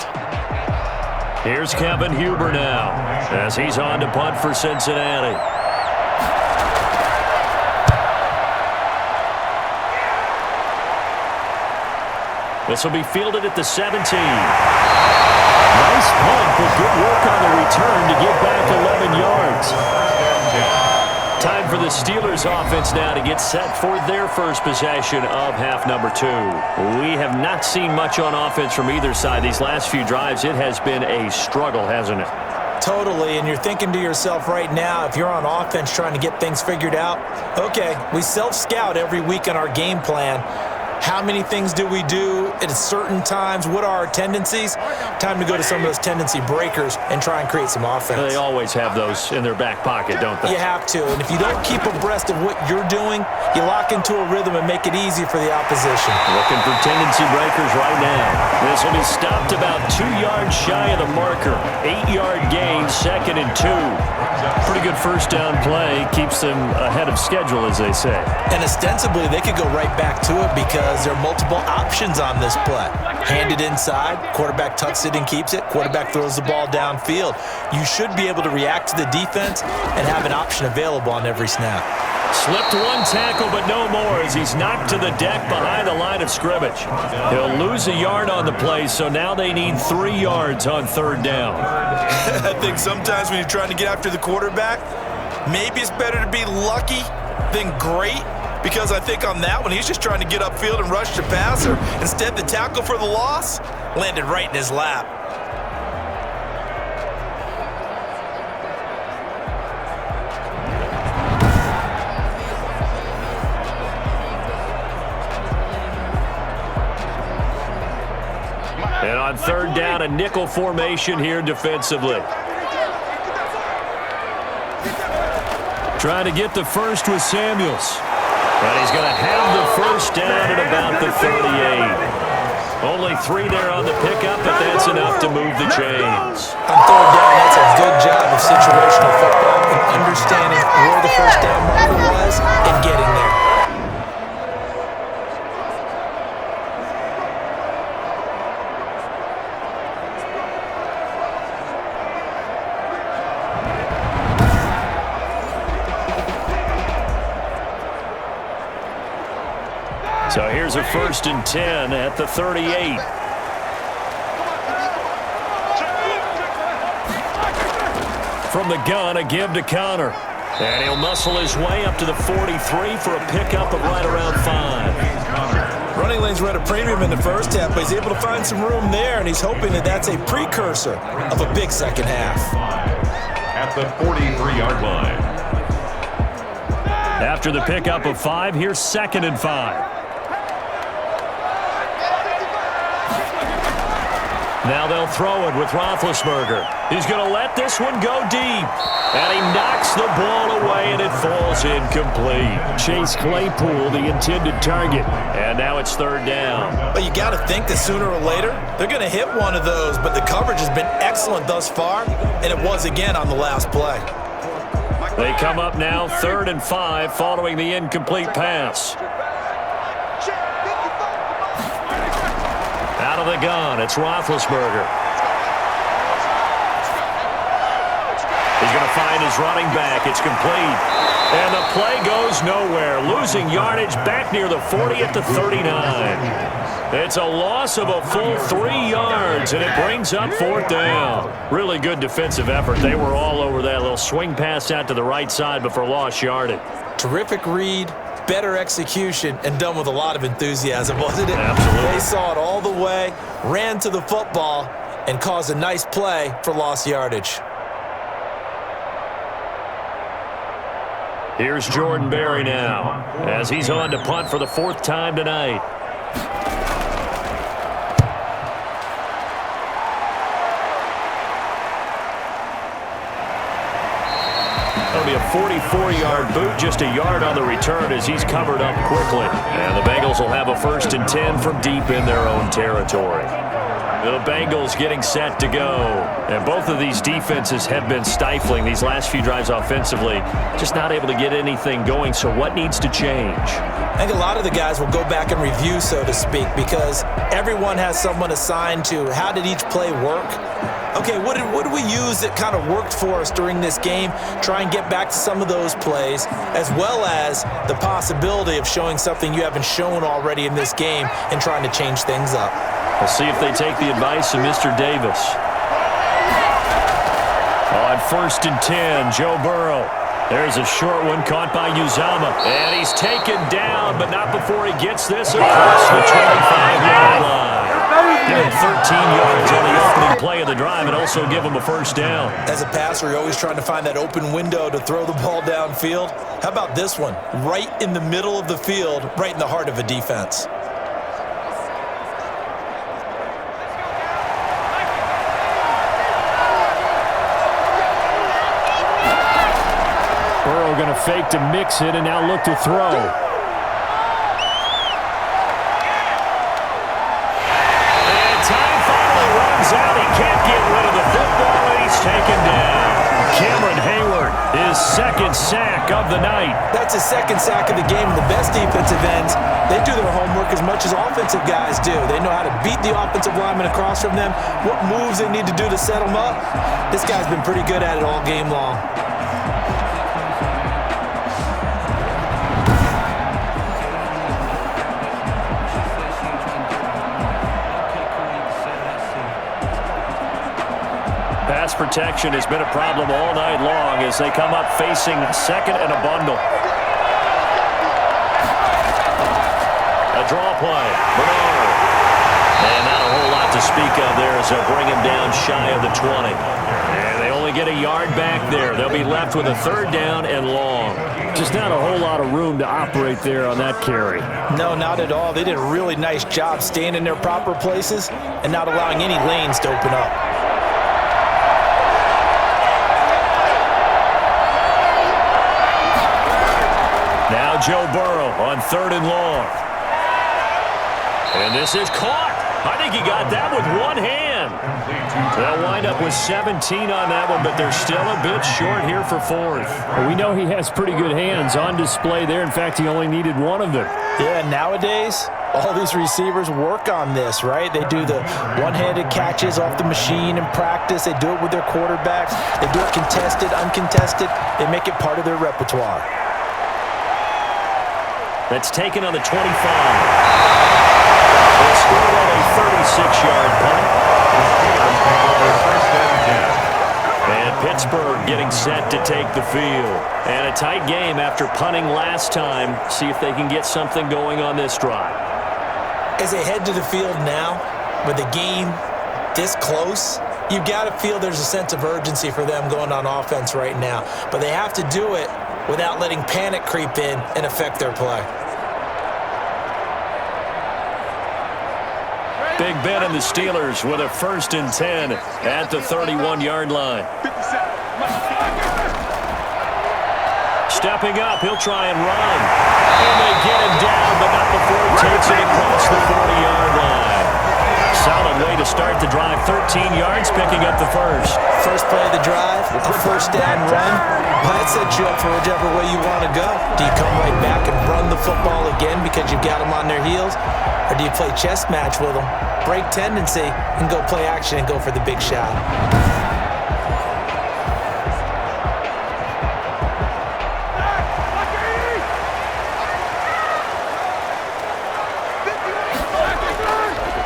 S2: Here's Kevin Huber now as he's on to punt for Cincinnati. This will be fielded at the 17. Nice punt, but good work on the return to get back 11 yards. Time for the Steelers offense now to get set for their first possession of half number 2. We have not seen much on offense from either side these last few drives. It has been a struggle, hasn't it?
S3: Totally, and you're thinking to yourself right now, if you're on offense trying to get things figured out, okay, we self-scout every week on our game plan. How many things do we do at certain times? What are our tendencies? Time to go to some of those tendency breakers and try and create some offense.
S2: They always have those in their back pocket, don't they?
S3: You have to, and if you don't keep abreast of what you're doing, you lock into a rhythm and make it easy for the opposition.
S2: Looking for tendency breakers right now. This will be stopped about 2 yards shy of the marker. 8-yard gain, 2nd and 2. Pretty good first down play. Keeps them ahead of schedule, as they say.
S3: And ostensibly, they could go right back to it because there are multiple options on this play. Hand it inside, quarterback tucks it and keeps it, quarterback throws the ball downfield. You should be able to react to the defense and have an option available on every snap.
S2: Slipped one tackle, but no more as he's knocked to the deck behind the line of scrimmage. He'll lose a yard on the play, so now they need 3 yards on 3rd down.
S3: I think sometimes when you're trying to get after the quarterback, maybe it's better to be lucky than great, because I think on that one, he's just trying to get upfield and rush the passer. Instead, the tackle for the loss landed right in his lap.
S2: And on third down, a nickel formation here defensively. Trying to get the first with Samuels. But he's going to have the first down at about the 38. Only 3 there on the pickup, but that's enough to move the chains.
S3: On third down, that's a good job of situational football and understanding where the first down marker was and getting there.
S2: So here's a 1st and 10 at the 38. From the gun, a give to Connor. And he'll muscle his way up to the 43 for a pickup of right around 5.
S3: Running lanes were at a premium in the first half, but he's able to find some room there, and he's hoping that that's a precursor of a big second half.
S1: At the 43-yard line.
S2: After the pickup of 5, here's 2nd and 5. Now they'll throw it with Roethlisberger. He's going to let this one go deep. And he knocks the ball away, and it falls incomplete. Chase Claypool, the intended target. And now it's 3rd down.
S3: But you got to think that sooner or later, they're going to hit one of those. But the coverage has been excellent thus far, and it was again on the last play.
S2: They come up now 3rd and 5 following the incomplete pass. Out of the gun, it's Roethlisberger. He's going to find his running back. It's complete. And the play goes nowhere. Losing yardage back near the 40 at the 39. It's a loss of a full 3 yards, and it brings up 4th down. Really good defensive effort. They were all over that little swing pass out to the right side, but for lost yardage.
S3: Terrific read, better execution, and done with a lot of enthusiasm, wasn't it?
S2: Absolutely.
S3: They saw it all the way, ran to the football, and caused a nice play for lost yardage.
S2: Here's Jordan Berry now, as he's on to punt for the 4th time tonight. That'll be a 44-yard boot, just a yard on the return as he's covered up quickly. And the Bengals will have a 1st and 10 from deep in their own territory. The Bengals getting set to go. And both of these defenses have been stifling these last few drives offensively. Just not able to get anything going, so what needs to change?
S3: I think a lot of the guys will go back and review, so to speak, because everyone has someone assigned to how did each play work. Okay, what did we use that kind of worked for us during this game? Try and get back to some of those plays, as well as the possibility of showing something you haven't shown already in this game and trying to change things up.
S2: We'll see if they take the advice of Mr. Davis. On 1st and 10, Joe Burrow. There's a short one caught by Uzama. And he's taken down, but not before he gets this across the 25-yard line. Give him 13 yards on the opening play of the drive and also give him a 1st down.
S3: As a passer, you're always trying to find that open window to throw the ball downfield. How about this one? Right in the middle of the field, right in the heart of a defense.
S2: Burrow going to fake to mix it and now look to throw. Out. He can't get rid of the football, and he's taken down. Cameron Hayward, his 2nd sack of the night.
S3: That's his 2nd sack of the game. The best defensive ends, they do their homework as much as offensive guys do. They know how to beat the offensive lineman across from them, what moves they need to do to set them up. This guy's been pretty good at it all game long.
S2: Pass protection has been a problem all night long as they come up facing 2nd and a bundle. A draw play. Bernard. And not a whole lot to speak of there as they'll bring him down shy of the 20. And they only to get a yard back there. They'll be left with a 3rd down and long.
S5: Just not a whole lot of room to operate there on that carry.
S3: No, not at all. They did a really nice job staying in their proper places and not allowing any lanes to open up.
S2: Now Joe Burrow on 3rd and long. And this is caught. I think he got that with one hand. They'll wind up with 17 on that one, but they're still a bit short here for 4th.
S5: Well, we know he has pretty good hands on display there. In fact, he only needed one of them.
S3: Yeah, nowadays, all these receivers work on this, right? They do the one-handed catches off the machine in practice. They do it with their quarterbacks. They do it contested, uncontested. They make it part of their repertoire.
S2: That's taken on the 25. They scored on a 36-yard punt. And Pittsburgh getting set to take the field. And a tight game after punting last time. See if they can get something going on this drive.
S3: As they head to the field now, with the game this close, you've got to feel there's a sense of urgency for them going on offense right now. But they have to do it without letting panic creep in and affect their play.
S2: Big Ben and the Steelers with a 1st and 10 at the 31-yard line. Stepping up, he'll try and run. And they get him down, but not before he takes it across the 40-yard line. Solid way to start the drive. 13 yards, picking up the first.
S3: First play of the drive, a 1st down run. That sets you up for whichever way you want to go. Do you come right back and run the football again because you've got them on their heels? Or do you play chess match with them, break tendency, and go play action and go for the big shot?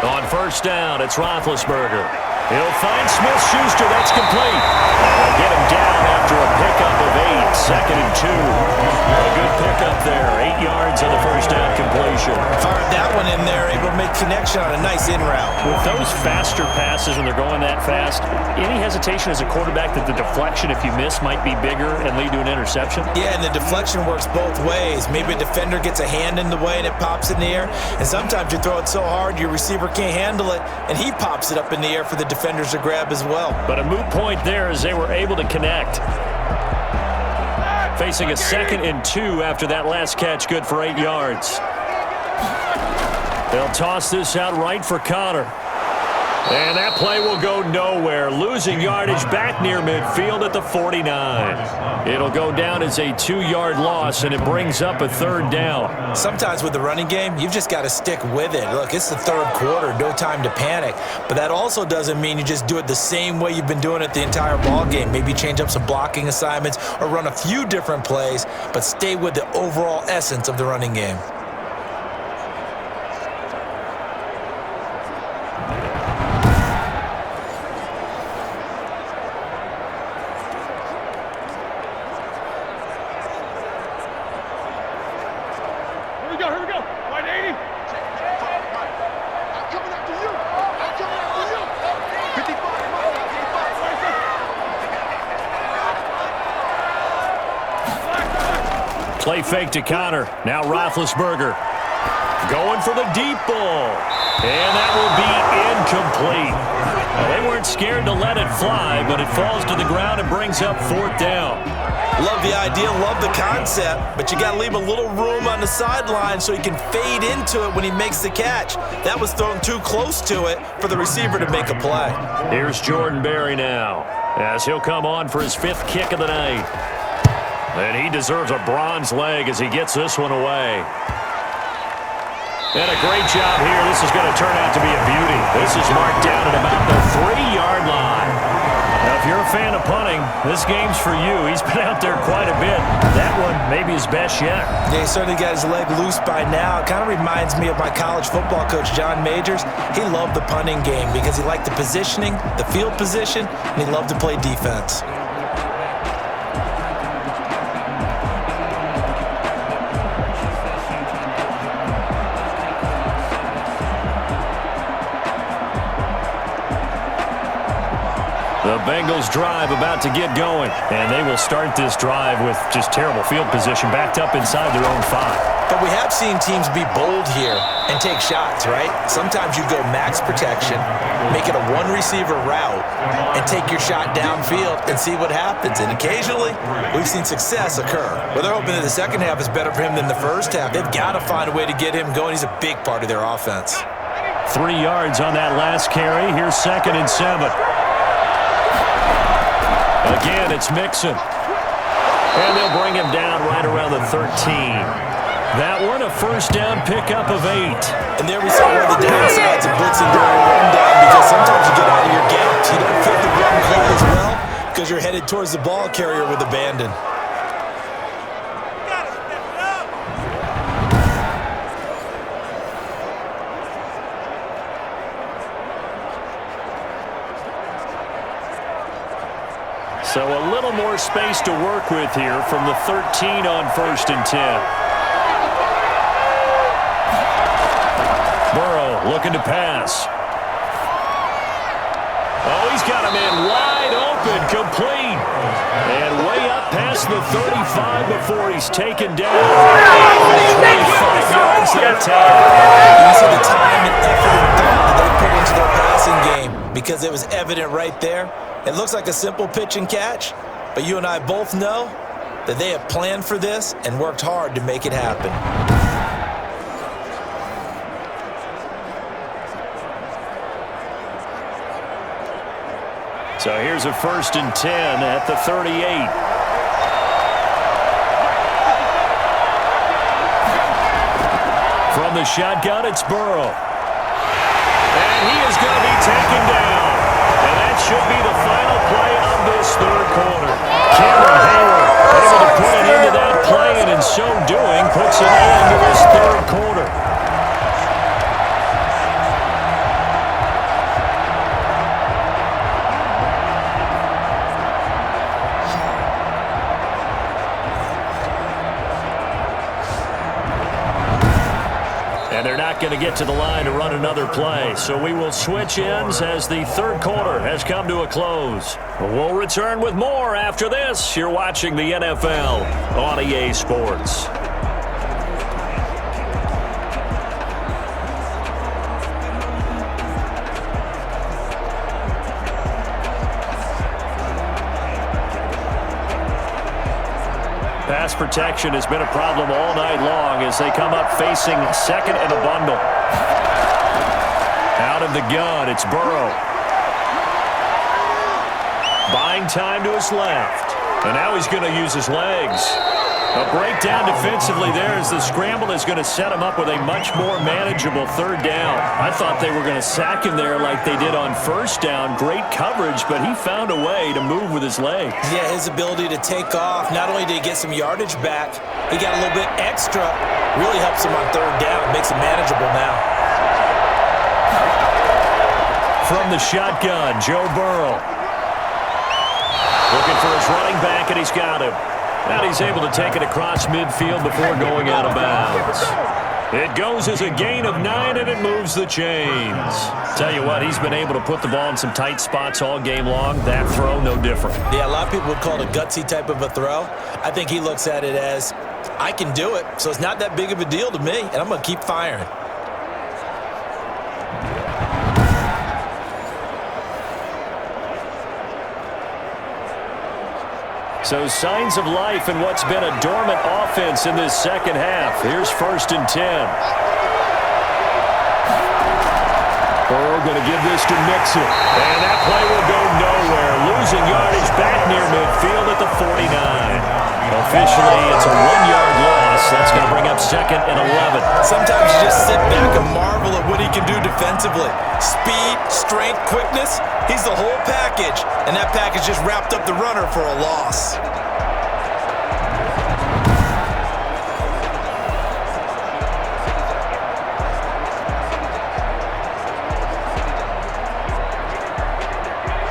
S2: On 1st down, it's Roethlisberger. He'll find Smith-Schuster. That's complete. They'll get him down after a pickup of 8. 2nd and 2. A good pickup there. 8 yards on the 1st down completion.
S3: Fired that one in there, able to make connection on a nice in route.
S5: With those faster passes when they're going that fast, any hesitation as a quarterback that the deflection, if you miss, might be bigger and lead to an interception?
S3: Yeah, and the deflection works both ways. Maybe a defender gets a hand in the way and it pops in the air. And sometimes you throw it so hard your receiver can't handle it, and he pops it up in the air for the defenders to grab as well.
S5: But a moot point there as they were able to connect. Facing a 2nd and 2 after that last catch, good for 8 yards. They'll toss this out right for Connor. And that play will go nowhere. Losing yardage back near midfield at the 49. It'll go down as a 2-yard loss, and it brings up a 3rd down.
S3: Sometimes with the running game, you've just got to stick with it. Look, it's the 3rd quarter, no time to panic. But that also doesn't mean you just do it the same way you've been doing it the entire ball game. Maybe change up some blocking assignments or run a few different plays, but stay with the overall essence of the running game.
S2: Play fake to Connor. Now Roethlisberger going for the deep ball. And that will be incomplete. Well, they weren't scared to let it fly, but it falls to the ground and brings up 4th down.
S3: Love the idea, love the concept, but you got to leave a little room on the sideline so he can fade into it when he makes the catch. That was thrown too close to it for the receiver to make a play.
S2: Here's Jordan Berry now, as he'll come on for his 5th kick of the night. And he deserves a bronze leg as he gets this one away. And a great job here. This is going to turn out to be a beauty. This is marked down at about the 3-yard line. Now, if you're a fan of punting, this game's for you. He's been out there quite a bit. That one maybe his best yet.
S3: Yeah, he certainly got his leg loose by now. It kind of reminds me of my college football coach, John Majors. He loved the punting game because he liked the positioning, the field position, and he loved to play defense. The
S5: The Bengals drive about to get going. And they will start this drive with just terrible field position, backed up inside their own 5.
S3: But we have seen teams be bold here and take shots, right? Sometimes you go max protection, make it a one-receiver route, and take your shot downfield and see what happens. And occasionally, we've seen success occur. Well, they're hoping that the second half is better for him than the first half. They've got to find a way to get him going. He's a big part of their offense.
S5: 3 yards on that last carry. Here's 2nd and 7. Again, it's Mixon. And they'll bring him down right around the 13. That one, a first down pickup of 8.
S3: And there we saw one of the downsides of blitzing during a rundown, because sometimes you get out of your gaps. You don't fit the run play as well because you're headed towards the ball carrier with abandon.
S5: So a little more space to work with here from the 13 on 1st and 10. Burrow looking to pass. Oh, he's got him in wide open, complete. And way up past the 35 before he's taken down. 25 yards to the 10.
S3: You see the time and effort and thought that they put into their passing game, because it was evident right there. It looks like a simple pitch and catch, but you and I both know that they have planned for this and worked hard to make it happen.
S5: So here's a 1st and 10 at the 38. From the shotgun, it's Burrow. And he is going to be taken down. And that should be the final play of this 3rd quarter. Cameron Hayward able to put it into that play, and in so doing, puts an end to this 3rd quarter. They're not going to get to the line to run another play, so we will switch ends as the 3rd quarter has come to a close. We'll return with more after this. You're watching the NFL on EA Sports. Pass protection has been a problem all night long as they come up facing 2nd and a bundle. Out of the gun, it's Burrow. Buying time to his left. And now he's going to use his legs. A breakdown defensively there as the scramble is going to set him up with a much more manageable 3rd down. I thought they were going to sack him there like they did on 1st down. Great coverage, but he found a way to move with his legs.
S3: Yeah, his ability to take off, not only did he get some yardage back, he got a little bit extra. Really helps him on 3rd down, makes it manageable now.
S5: From the shotgun, Joe Burrow. Looking for his running back, and he's got him. And he's able to take it across midfield before going out of bounds. It goes as a gain of 9, and it moves the chains. Tell you what, he's been able to put the ball in some tight spots all game long. That throw, no different.
S3: Yeah, a lot of people would call it a gutsy type of a throw. I think he looks at it as, I can do it, so it's not that big of a deal to me, and I'm going to keep firing.
S5: So signs of life in what's been a dormant offense in this 2nd half. Here's 1st and 10. Burrow going to give this to Mixon. And that play will go nowhere. Losing yardage back near midfield at the 49. Officially, it's a 1-yard loss. That's going to bring up 2nd and 11.
S3: Sometimes you just sit back and marvel at what he can do defensively. Speed, strength, quickness, he's the whole package. And that package just wrapped up the runner for a loss.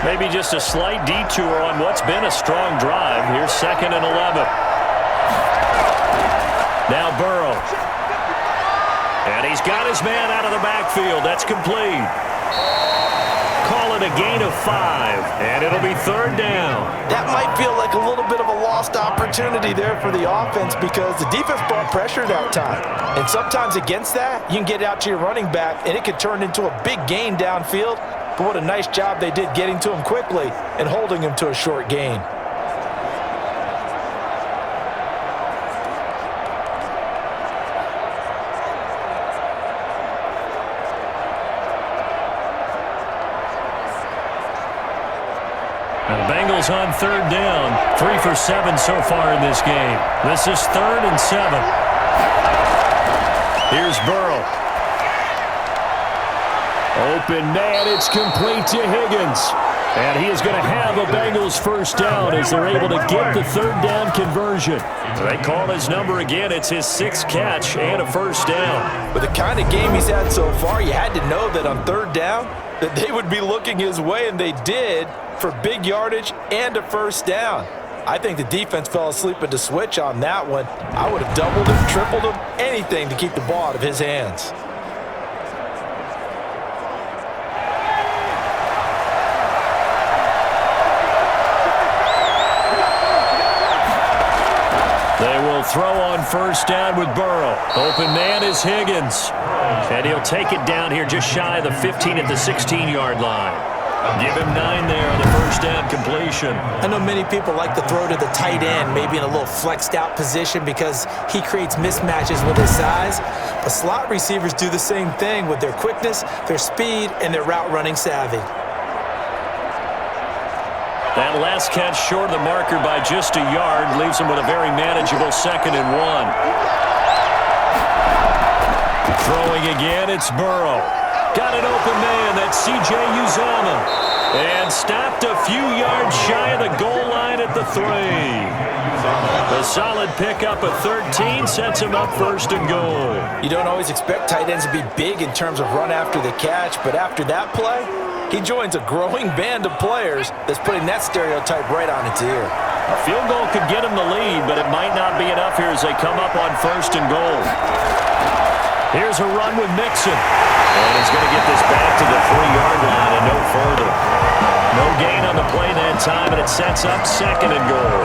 S5: Maybe just a slight detour on what's been a strong drive. Here's 2nd and 11. Now Burrow. And he's got his man out of the backfield. That's complete. call it a gain of 5, and it'll be 3rd down.
S3: That might feel like a little bit of a lost opportunity there for the offense because the defense brought pressure that time. And sometimes against that, you can get out to your running back, and it could turn into a big gain downfield. But what a nice job they did getting to him quickly and holding him to a short gain.
S5: And the Bengals on 3rd down. 3 for 7 so far in this game. This is 3rd and 7. Here's Burrow. Open man, it's complete to Higgins. And he is going to have a Bengals 1st down as they're able to get the 3rd down conversion. They call his number again. It's his 6th catch and a 1st down.
S3: With the kind of game he's had so far, you had to know that on 3rd down that they would be looking his way, and they did, for big yardage and a 1st down. I think the defense fell asleep at the switch on that one. I would have doubled him, tripled him, anything to keep the ball out of his hands.
S5: They will throw on 1st down with Burrow. Open man is Higgins. And he'll take it down here just shy of the 15 at the 16-yard line. Give him 9 there on the 1st down completion.
S3: I know many people like to throw to the tight end, maybe in a little flexed out position because he creates mismatches with his size. But slot receivers do the same thing with their quickness, their speed, and their route running savvy.
S5: That last catch short of the marker by just a yard leaves him with a very manageable 2nd and 1. Throwing again, it's Burrow. Got an open man, that's C.J. Uzomah. And stopped a few yards shy of the goal line at the 3. The solid pickup of 13 sets him up 1st and goal.
S3: You don't always expect tight ends to be big in terms of run after the catch, but after that play, he joins a growing band of players that's putting that stereotype right on its ear.
S5: A field goal could get him the lead, but it might not be enough here as they come up on 1st and goal. Here's a run with Mixon. And he's going to get this back to the 3-yard line and no further. No gain on the play that time, and it sets up 2nd and goal.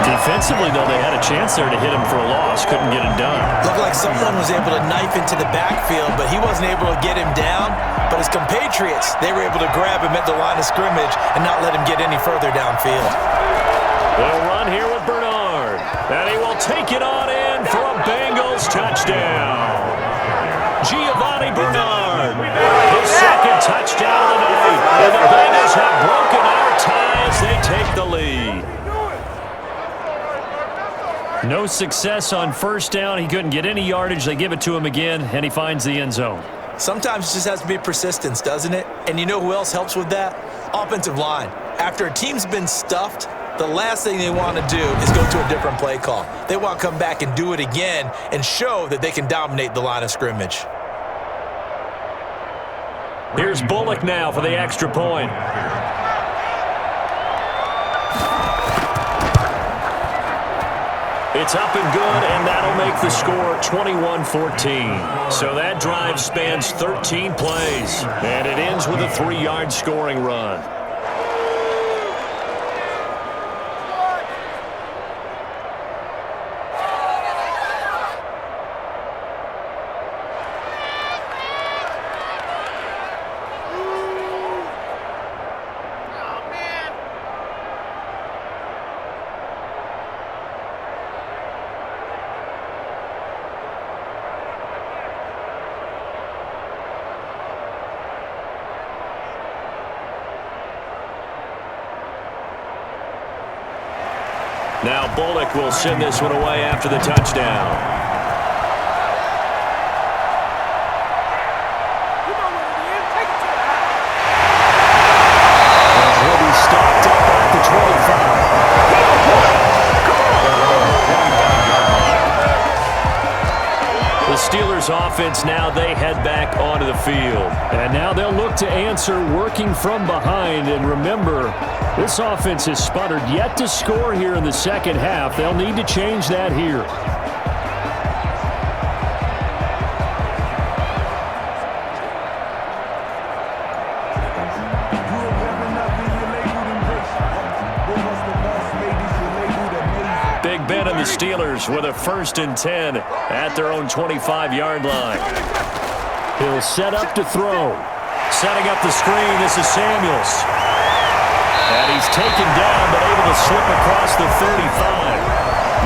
S5: Defensively, though, they had a chance there to hit him for a loss. Couldn't get it done.
S3: Looked like someone was able to knife into the backfield, but he wasn't able to get him down. But his compatriots, they were able to grab him at the line of scrimmage and not let him get any further downfield.
S5: They'll run here with Bernard. And he will take it on in for a Bengals touchdown. Giovanni Bernard, his 2nd touchdown of the night. And the Bengals have broken our tie as they take the lead. No success on 1st down. He couldn't get any yardage. They give it to him again, and he finds the end zone.
S3: Sometimes it just has to be persistence, doesn't it? And you know who else helps with that? Offensive line. After a team's been stuffed, the last thing they want to do is go to a different play call. They want to come back and do it again and show that they can dominate the line of scrimmage.
S5: Here's Bullock now for the extra point. It's up and good, and that'll make the score 21-14. So that drive spans 13 plays, and it ends with a 3-yard scoring run. Now Bullock will send this one away after the touchdown. And he'll be stopped up at the 25. The Steelers offense now, they head back onto the field. And now they'll look to answer working from behind. And remember, this offense has sputtered yet to score here in the 2nd half. They'll need to change that here. Steelers with a 1st and 10 at their own 25-yard line. He'll set up to throw. Setting up the screen, this is Samuels. And he's taken down, but able to slip across the 35.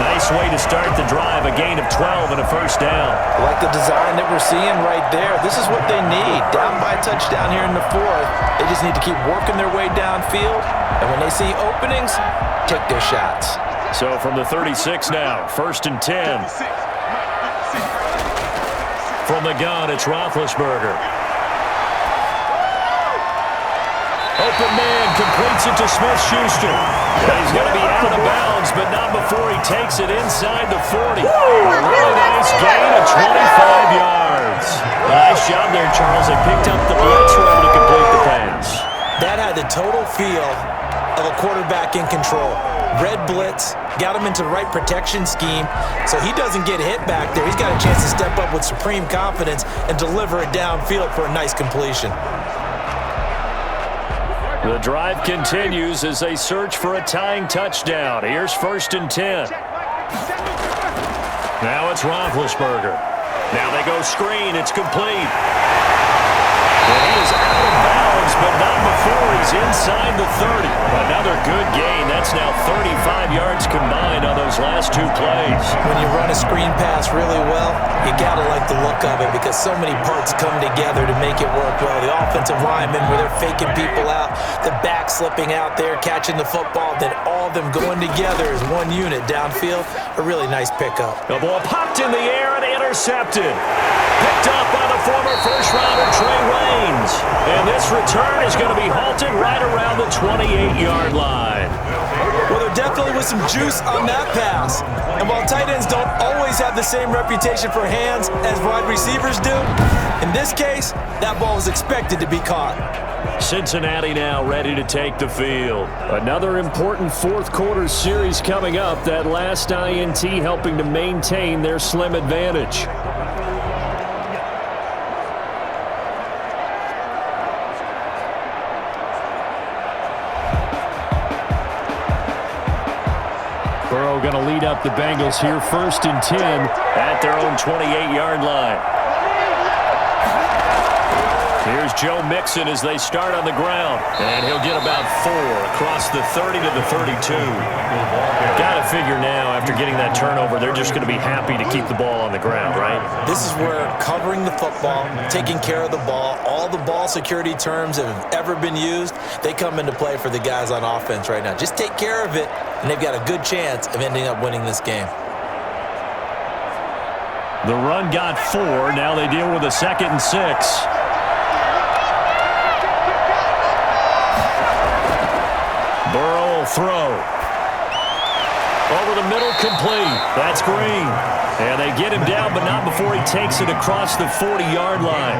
S5: Nice way to start the drive, a gain of 12 and a 1st down.
S3: Like the design that we're seeing right there. This is what they need. Down by a touchdown here in the 4th. They just need to keep working their way downfield. And when they see openings, take their shots.
S5: So from the 36 now, 1st and 10. From the gun, it's Roethlisberger. Open man completes it to Smith-Schuster. He's going to be out of bounds, but not before he takes it inside the 40. Really nice gain of 25 yards. Nice job there, Charles. They picked up the blitz, were able to complete the pass.
S3: That had the total feel of a quarterback in control. Red blitz, got him into the right protection scheme, so he doesn't get hit back there. He's got a chance to step up with supreme confidence and deliver it downfield for a nice completion.
S5: The drive continues as they search for a tying touchdown. Here's 1st and 10. Now it's Roethlisberger. Now they go screen. It's complete. And he is out of bounds, but not before he's inside the 30. Another good gain. That's now 35 yards combined on those last 2 plays.
S3: When you run a screen pass really well, you gotta like the look of it because so many parts come together to make it work well. The offensive linemen, where they're faking people out, the back slipping out there, catching the football, then all of them going together as one unit downfield. A really nice pickup.
S5: The ball popped in the air and intercepted. Picked up by the former first-rounder Trey Waynes. And this return is going to be halted right around the 28-yard line.
S3: Well, there definitely was some juice on that pass. And while tight ends don't always have the same reputation for hands as wide receivers do, in this case, that ball was expected to be caught.
S5: Cincinnati now ready to take the field. Another important 4th quarter series coming up. That last INT helping to maintain their slim advantage. Burrow going to lead up the Bengals here, 1st and 10 at their own 28-yard line. Here's Joe Mixon as they start on the ground. And he'll get about 4 across the 30 to the 32. Got to figure now, after getting that turnover, they're just going to be happy to keep the ball on the ground, right?
S3: This is where covering the football, taking care of the ball, all the ball security terms that have ever been used, they come into play for the guys on offense right now. Just take care of it, and they've got a good chance of ending up winning this game.
S5: The run got 4. Now they deal with a 2nd and 6. Burrow will throw. Over the middle, complete. That's Green. And they get him down, but not before he takes it across the 40-yard line.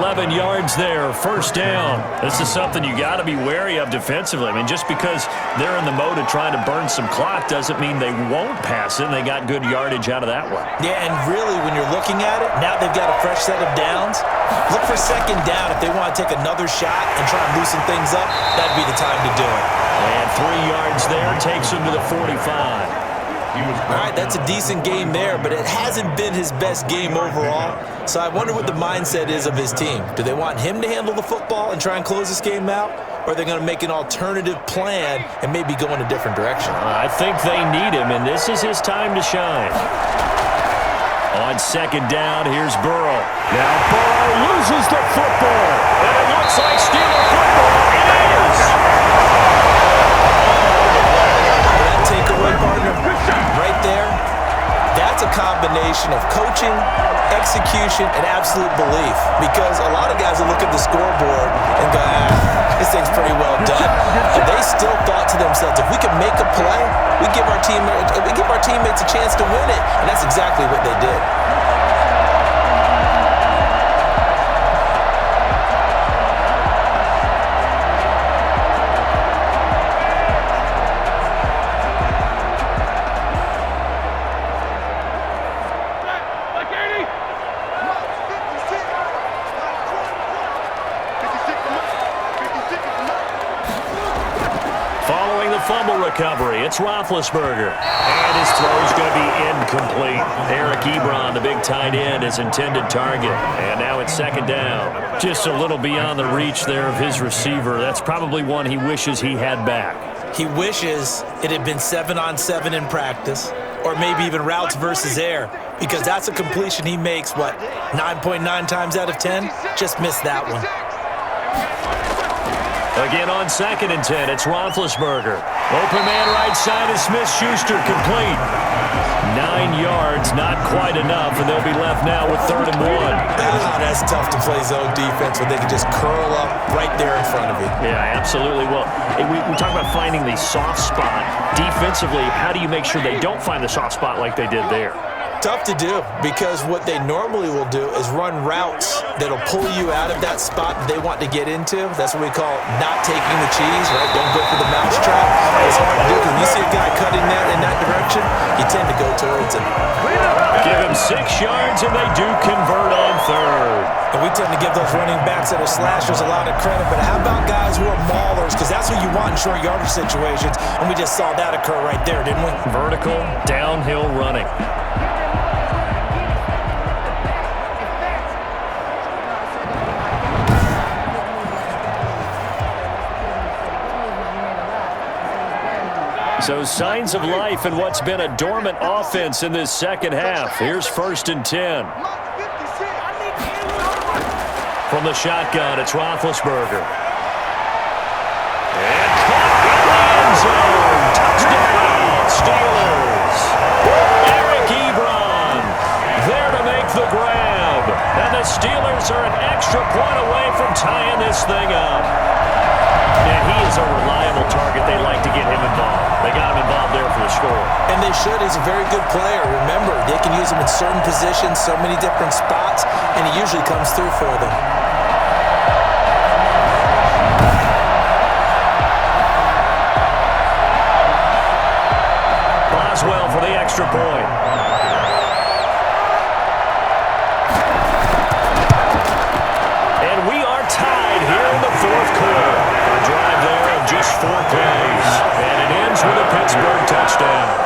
S5: 11 yards there, 1st down. This is something you got to be wary of defensively. I mean, just because they're in the mode of trying to burn some clock doesn't mean they won't pass it. And they got good yardage out of that one.
S3: Yeah, and really, when you're looking at it, now they've got a fresh set of downs. Look for 2nd down. If they want to take another shot and try and loosen things up, that'd be the time to do it.
S5: And 3 yards there takes him to the 45.
S3: All right, that's a decent game there, but it hasn't been his best game overall. So I wonder what the mindset is of his team. Do they want him to handle the football and try and close this game out? Or are they going to make an alternative plan and maybe go in a different direction?
S5: I think they need him, and this is his time to shine. On 2nd down, here's Burrow. Now Burrow loses the football, and it looks like Steeler football. It is!
S3: That takeaway, partner, right there, that's a combination of coaching, execution, and absolute belief. Because a lot of guys will look at the scoreboard and go, this thing's pretty well done. But they still thought to themselves, if we can make a play, we give our teammates a chance to win it. And that's exactly what they did.
S5: fumble recovery. It's Roethlisberger. And his throw is going to be incomplete. Eric Ebron, the big tight end, his intended target. And now it's second down. Just a little beyond the reach there of his receiver. That's probably one he wishes he had back.
S3: He wishes it had been 7-on-7 in practice, or maybe even routes versus air, because that's a completion he makes, 9.9 times out of 10? Just missed that one.
S5: Again on 2nd and 10, it's Roethlisberger. Open man right side is Smith-Schuster, complete. 9 yards, not quite enough, and they'll be left now with 3rd and 1.
S3: That's tough to play zone defense when they can just curl up right there in front of you.
S5: Yeah, absolutely. Well, we talk about finding the soft spot. Defensively, how do you make sure they don't find the soft spot like they did there?
S3: Tough to do, because what they normally will do is run routes that'll pull you out of that spot they want to get into. That's what we call not taking the cheese, right? Don't go for the mousetrap. It's hard to do because you see a guy cutting that in that direction, you tend to go towards him.
S5: Give him 6 yards, and they do convert on 3rd.
S3: And we tend to give those running backs that are slashers a lot of credit, but how about guys who are maulers? Because that's what you want in short yardage situations, and we just saw that occur right there, didn't we?
S5: Vertical, downhill running. So signs of life in what's been a dormant offense in this second half. Here's 1st and 10. From the shotgun, it's Roethlisberger. And caught in the end zone. Touchdown, Steelers. Eric Ebron there to make the grab. And the Steelers are an extra point away from tying this thing up. And he is a reliable target. They like to get him involved. They got him involved there for the score.
S3: And they should. He's a very good player. Remember, they can use him in certain positions, so many different spots, and he usually comes through for them.
S5: Boswell for the extra point. And we are tied here in the 4th quarter. A drive there of just 4 plays. And it ends with a Pittsburgh touchdown.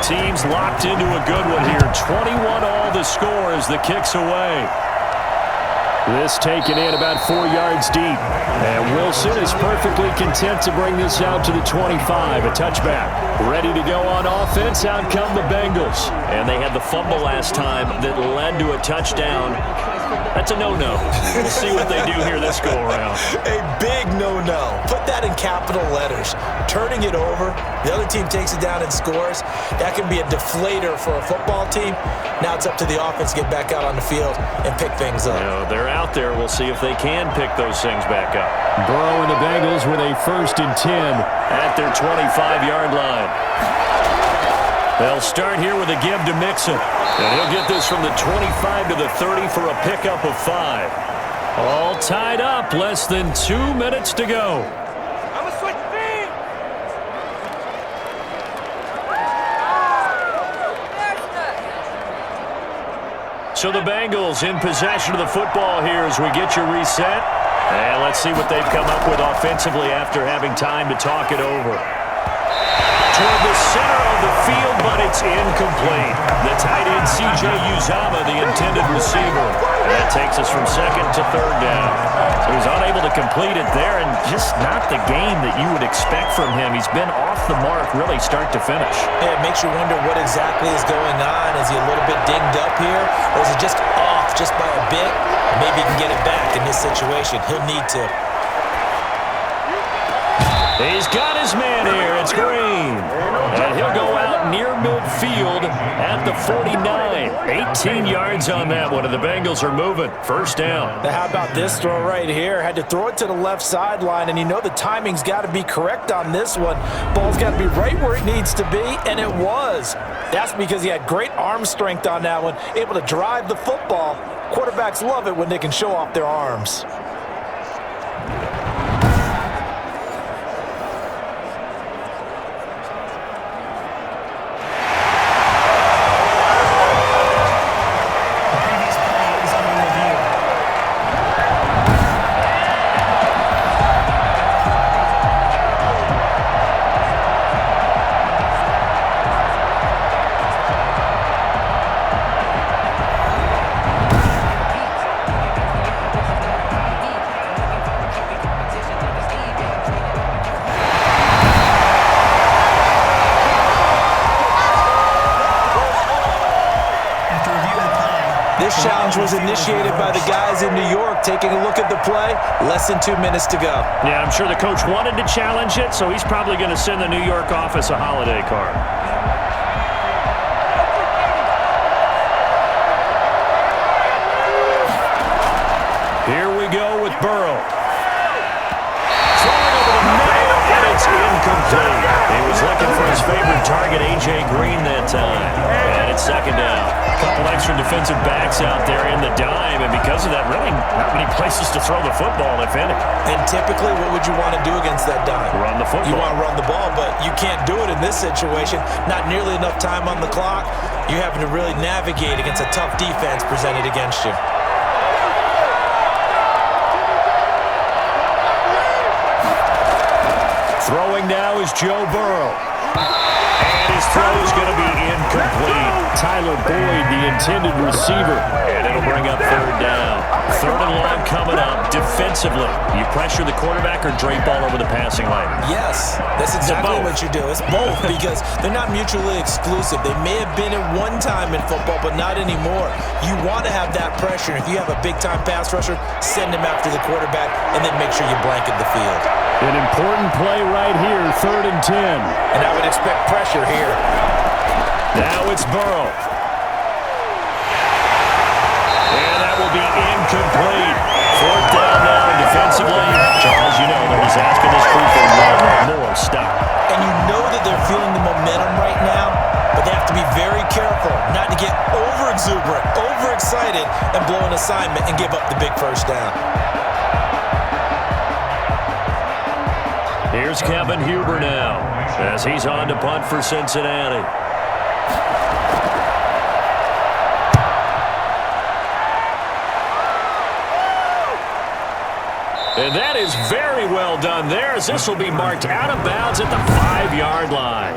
S5: Teams locked into a good one here. 21 all the score as the kick's away. This taken in about 4 yards deep. And Wilson is perfectly content to bring this out to the 25. A touchback. Ready to go on offense. Out come the Bengals. And they had the fumble last time that led to a touchdown. That's a no-no. We'll see what they do here this go-around.
S3: A big no-no. Put that in capital letters. Turning it over, the other team takes it down and scores. That can be a deflator for a football team. Now it's up to the offense to get back out on the field and pick things up.
S5: They're out there. We'll see if they can pick those things back up. Burrow and the Bengals with a 1st and 10 at their 25-yard line. They'll start here with a give to Mixon. And he'll get this from the 25 to the 30 for a pickup of 5. All tied up, less than 2 minutes to go. So the Bengals in possession of the football here as we get your reset. And let's see what they've come up with offensively after having time to talk it over. Toward the center of the field, but it's incomplete. The tight end, C.J. Uzomah, the intended receiver. And that takes us from 2nd to 3rd down. So he's unable to complete it there, and just not the game that you would expect from him. He's been off the mark, really, start to finish.
S3: Yeah, it makes you wonder what exactly is going on. Is he a little bit dinged up here, or is it just off just by a bit? Maybe he can get it back in this situation. He'll need to.
S5: He's got his man here. It's Green. And he'll go out near midfield at the 49. 18 yards on that one, and the Bengals are moving. First down.
S3: Now, how about this throw right here? Had to throw it to the left sideline, and you know the timing's got to be correct on this one. Ball's got to be right where it needs to be, and it was. That's because he had great arm strength on that one, able to drive the football. Quarterbacks love it when they can show off their arms. This challenge was initiated by the guys in New York. Taking a look at the play, less than 2 minutes to go.
S5: Yeah, I'm sure the coach wanted to challenge it, so he's probably going to send the New York office a holiday card. Here we go with Burrow. Throwing over the middle, and it's incomplete. He was looking for his favorite target, A.J. Green, that time. And it's second down. A couple extra defensive backs out there in the dime, and because of that, really not many places to throw the football, if any.
S3: And typically, what would you want to do against that dime?
S5: Run the football.
S3: You want to run the ball, but you can't do it in this situation. Not nearly enough time on the clock. You're having to really navigate against a tough defense presented against you.
S5: Throwing now is Joe Burrow. And his throw is going to be incomplete. Tyler Boyd, the intended receiver. And it'll bring up third down. Third and long coming up. Defensively, you pressure the quarterback or drape all over the passing lane?
S3: Yes, that's exactly what you do. It's both because they're not mutually exclusive. They may have been at one time in football, but not anymore. You want to have that pressure. If you have a big-time pass rusher, send him after the quarterback, and then make sure you blanket the field.
S5: An important play right here, 3rd and 10.
S3: And I would expect pressure here.
S5: Now it's Burrow. And that will be incomplete. 4th down now defensively. Charles, you know that he's asking his crew for one more stop.
S3: And you know that they're feeling the momentum right now, but they have to be very careful not to get over-exuberant, overexcited, and blow an assignment and give up the big first down.
S5: Here's Kevin Huber now as he's on to punt for Cincinnati. And that is very well done there, as this will be marked out of bounds at the 5-yard line.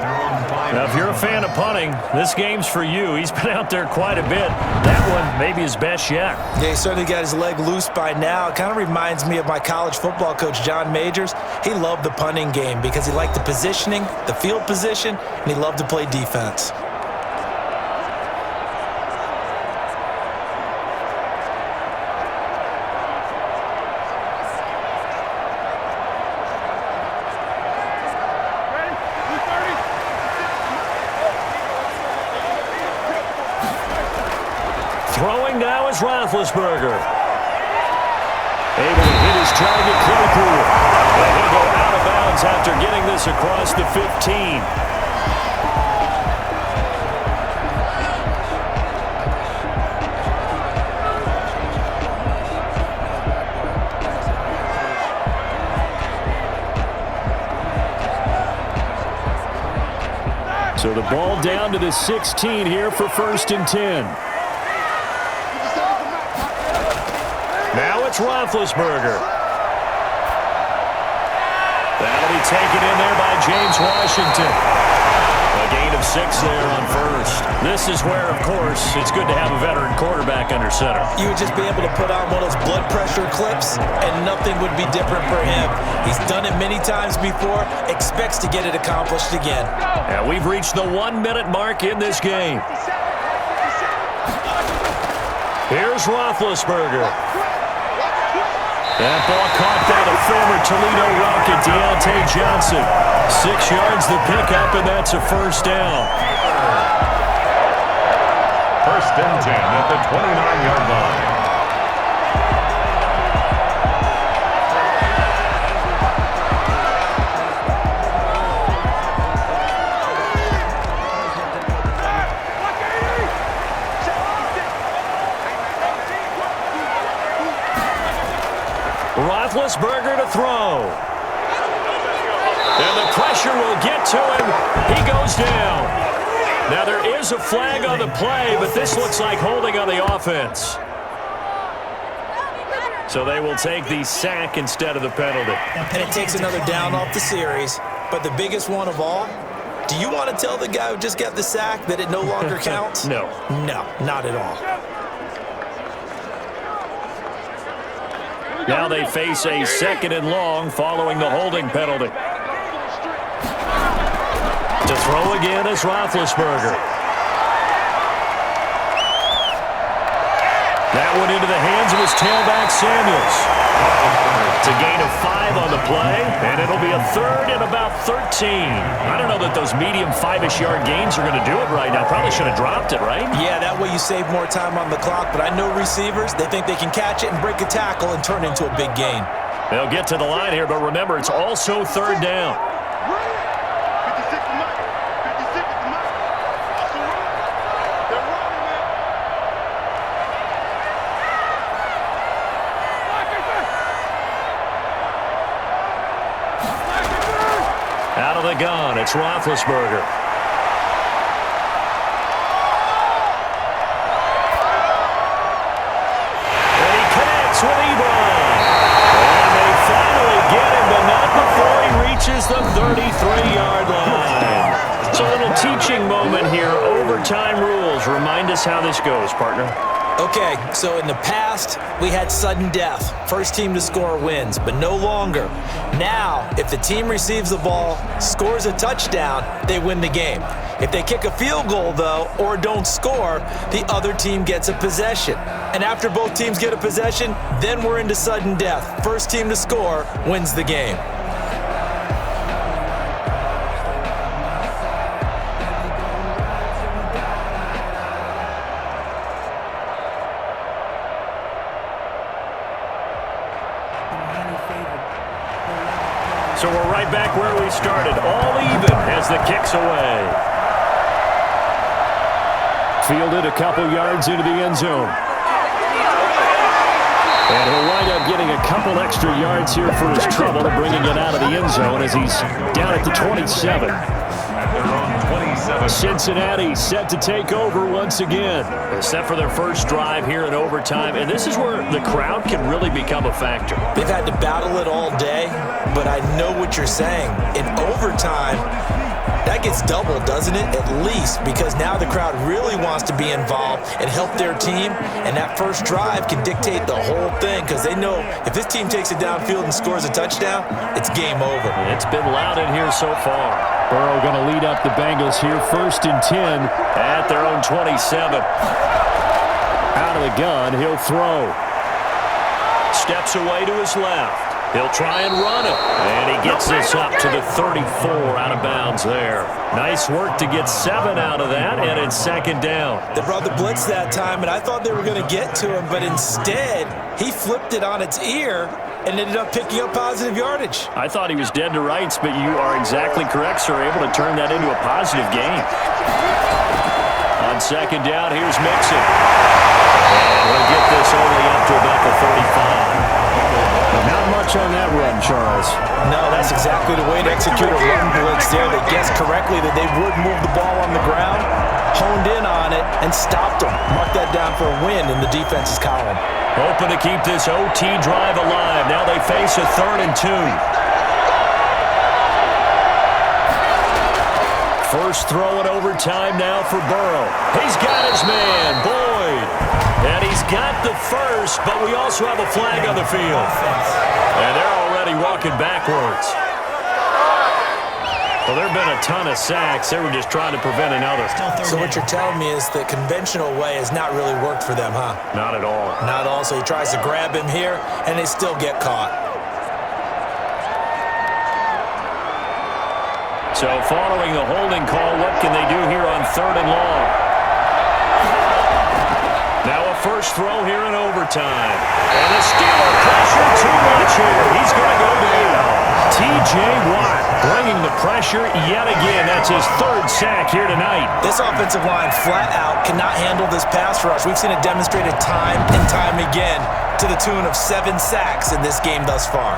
S5: Now, if you're a fan of punting, this game's for you. He's been out there quite a bit. That one may be his best yet.
S3: Yeah, he certainly got his leg loose by now. It kind of reminds me of my college football coach, John Majors. He loved the punting game because he liked the positioning, the field position, and he loved to play defense.
S5: Throwing now is Roethlisberger. Able to hit his target, Claypool. And he'll go out of bounds after getting this across the 15. So the ball down to the 16 here for 1st and 10. Now it's Roethlisberger. That'll be taken in there by James Washington. A gain of 6 there on 1st. This is where, of course, it's good to have a veteran quarterback under center.
S3: You would just be able to put on one of those blood pressure clips, and nothing would be different for him. He's done it many times before, expects to get it accomplished again.
S5: And we've reached the 1-minute mark in this game. Here's Roethlisberger. That ball caught by the former Toledo Rocket, Deontay Johnson. 6 yards the pickup, and that's a 1st down.
S1: First and 10 at the 29-yard line.
S5: Roethlisberger to throw. And the pressure will get to him. He goes down. Now there is a flag on the play, but this looks like holding on the offense. So they will take the sack instead of the penalty.
S3: And it takes another down off the series. But the biggest one of all, do you want to tell the guy who just got the sack that it no longer counts?
S5: No.
S3: No, not at all.
S5: Now they face a second and long following the holding penalty. To throw again is Roethlisberger. That one into the hands of his tailback, Samuels. It's a gain of 5 on the play, and it'll be a third and about 13. I don't know that those medium 5-ish yard gains are going to do it right now. Probably should have dropped it, right?
S3: Yeah, that way you save more time on the clock, but I know receivers, they think they can catch it and break a tackle and turn it into a big gain.
S5: They'll get to the line here, but remember, it's also third down. Out of the gun, it's Roethlisberger. And he connects with Ebron. And they finally get him, but not before he reaches the 33-yard line. It's a little teaching moment here. Overtime rules. Remind us how this goes, partner.
S3: Okay, so in the past, we had sudden death. First team to score wins, but no longer. Now, if the team receives the ball, scores a touchdown, they win the game. If they kick a field goal, though, or don't score, the other team gets a possession. And after both teams get a possession, then we're into sudden death. First team to score wins the game.
S5: So we're right back where we started. All even as the kick's away. Fielded a couple yards into the end zone. And he'll wind up getting a couple extra yards here for his trouble, bringing it out of the end zone as he's down at the 27. Cincinnati set to take over once again. Set for their first drive here in overtime, and this is where the crowd can really become a factor.
S3: They've had to battle it all day, but I know what you're saying. In overtime, that gets doubled, doesn't it? At least, because now the crowd really wants to be involved and help their team, and that first drive can dictate the whole thing because they know if this team takes it downfield and scores a touchdown, it's game over.
S5: It's been loud in here so far. Burrow going to lead up the Bengals here, first and 10 at their own 27. Out of the gun, he'll throw. Steps away to his left. He'll try and run it. And he gets this up to the 34 out of bounds there. Nice work to get 7 out of that, and it's second down.
S3: They brought the blitz that time, and I thought they were going to get to him, but instead, he flipped it on its ear and ended up picking up positive yardage.
S5: I thought he was dead to rights, but you are exactly correct, sir. Able to turn that into a positive gain. On second down, here's Mixon. And we'll get this only up to about the 35. Not much on that run, Charles.
S3: No, that's exactly the way to execute a run blitz there. They guessed correctly that they would move the ball on the ground, honed in on it, and stopped them. Mark that down for a win in the defense's column.
S5: Hoping to keep this OT drive alive. Now they face a 3rd and 2. First throw in overtime now for Burrow. He's got his man, Boyd. And he's got the first, but we also have a flag on the field. And they're already walking backwards. Well, there have been a ton of sacks. They were just trying to prevent another.
S3: So what you're telling me is the conventional way has not really worked for them, huh?
S5: Not at all.
S3: Not at all. So he tries to grab him here, and they still get caught.
S5: So following the holding call, what can they do here on 3rd and long? first throw here in overtime. And the Steeler pressure too much here. He's going to go down. T.J. Watt bringing the pressure yet again. That's his third sack here tonight.
S3: This offensive line flat out cannot handle this pass rush. We've seen it demonstrated time and time again to the tune of 7 sacks in this game thus far.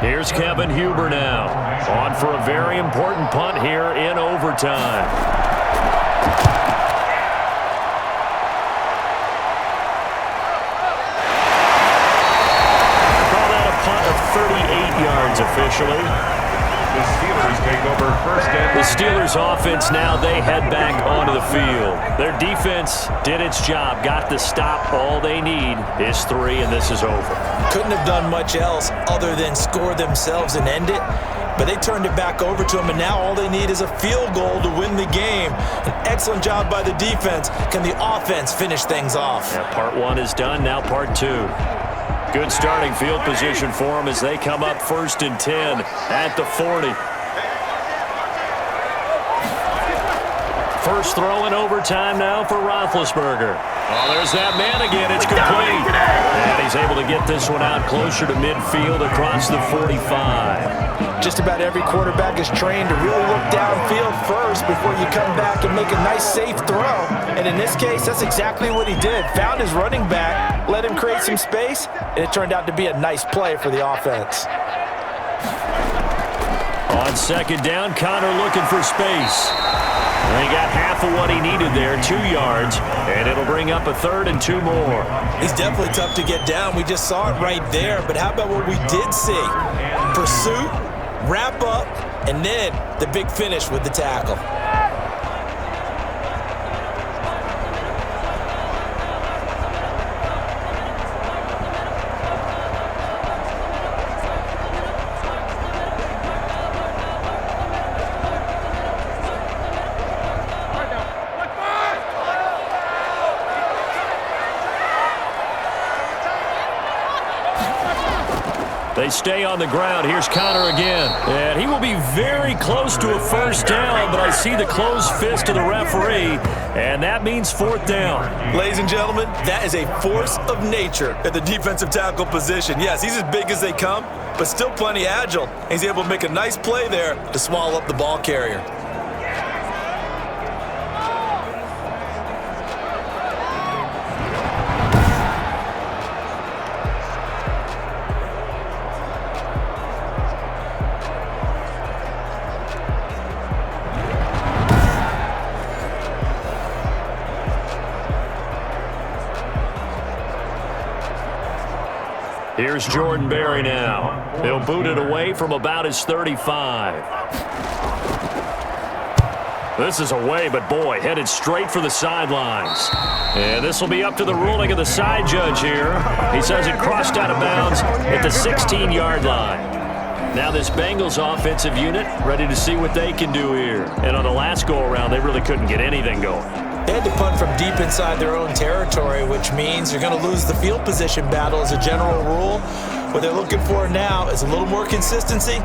S5: Here's Kevin Huber now, on for a very important punt here in overtime. Call that a punt of 38 yards officially.
S1: The Steelers take over first and
S5: The Steelers offense now, they head back onto the field. Their defense did its job, got the stop. All they need is 3, and this is over.
S3: Couldn't have done much else other than score themselves and end it, but they turned it back over to them, and now all they need is a field goal to win the game. An excellent job by the defense. Can the offense finish things off?
S5: Yeah, part 1 is done, now part 2. Good starting field position for them as they come up 1st and 10 at the 40. First throw in overtime now for Roethlisberger. Oh, there's that man again. It's complete. And he's able to get this one out closer to midfield across the 45.
S3: Just about every quarterback is trained to really look downfield first before you come back and make a nice, safe throw. And in this case, that's exactly what he did. Found his running back, let him create some space, and it turned out to be a nice play for the offense.
S5: On second down, Connor looking for space. And he got half of what he needed there, 2 yards, and it'll bring up a 3rd and 2 more.
S3: He's definitely tough to get down. We just saw it right there, but how about what we did see? Pursuit, wrap up, and then the big finish with the tackle.
S5: They stay on the ground. Here's Connor again. And he will be very close to a first down, but I see the closed fist of the referee, and that means 4th down.
S3: Ladies and gentlemen, that is a force of nature at the defensive tackle position. Yes, he's as big as they come, but still plenty agile. He's able to make a nice play there to swallow up the ball carrier.
S5: Here's Jordan Berry now. He'll boot it away from about his 35. This is away, but boy, headed straight for the sidelines. And this will be up to the ruling of the side judge here. He says it crossed out of bounds at the 16-yard line. Now this Bengals offensive unit ready to see what they can do here. And on the last go-around, they really couldn't get anything going.
S3: They had to punt from deep inside their own territory, which means you're going to lose the field position battle as a general rule. What they're looking for now is a little more consistency,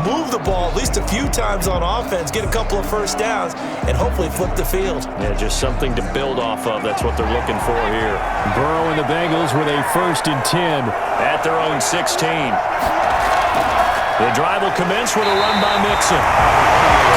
S3: move the ball at least a few times on offense, get a couple of first downs, and hopefully flip the field.
S5: Yeah, just something to build off of. That's what they're looking for here. Burrow and the Bengals with a 1st and 10 at their own 16. The drive will commence with a run by Mixon.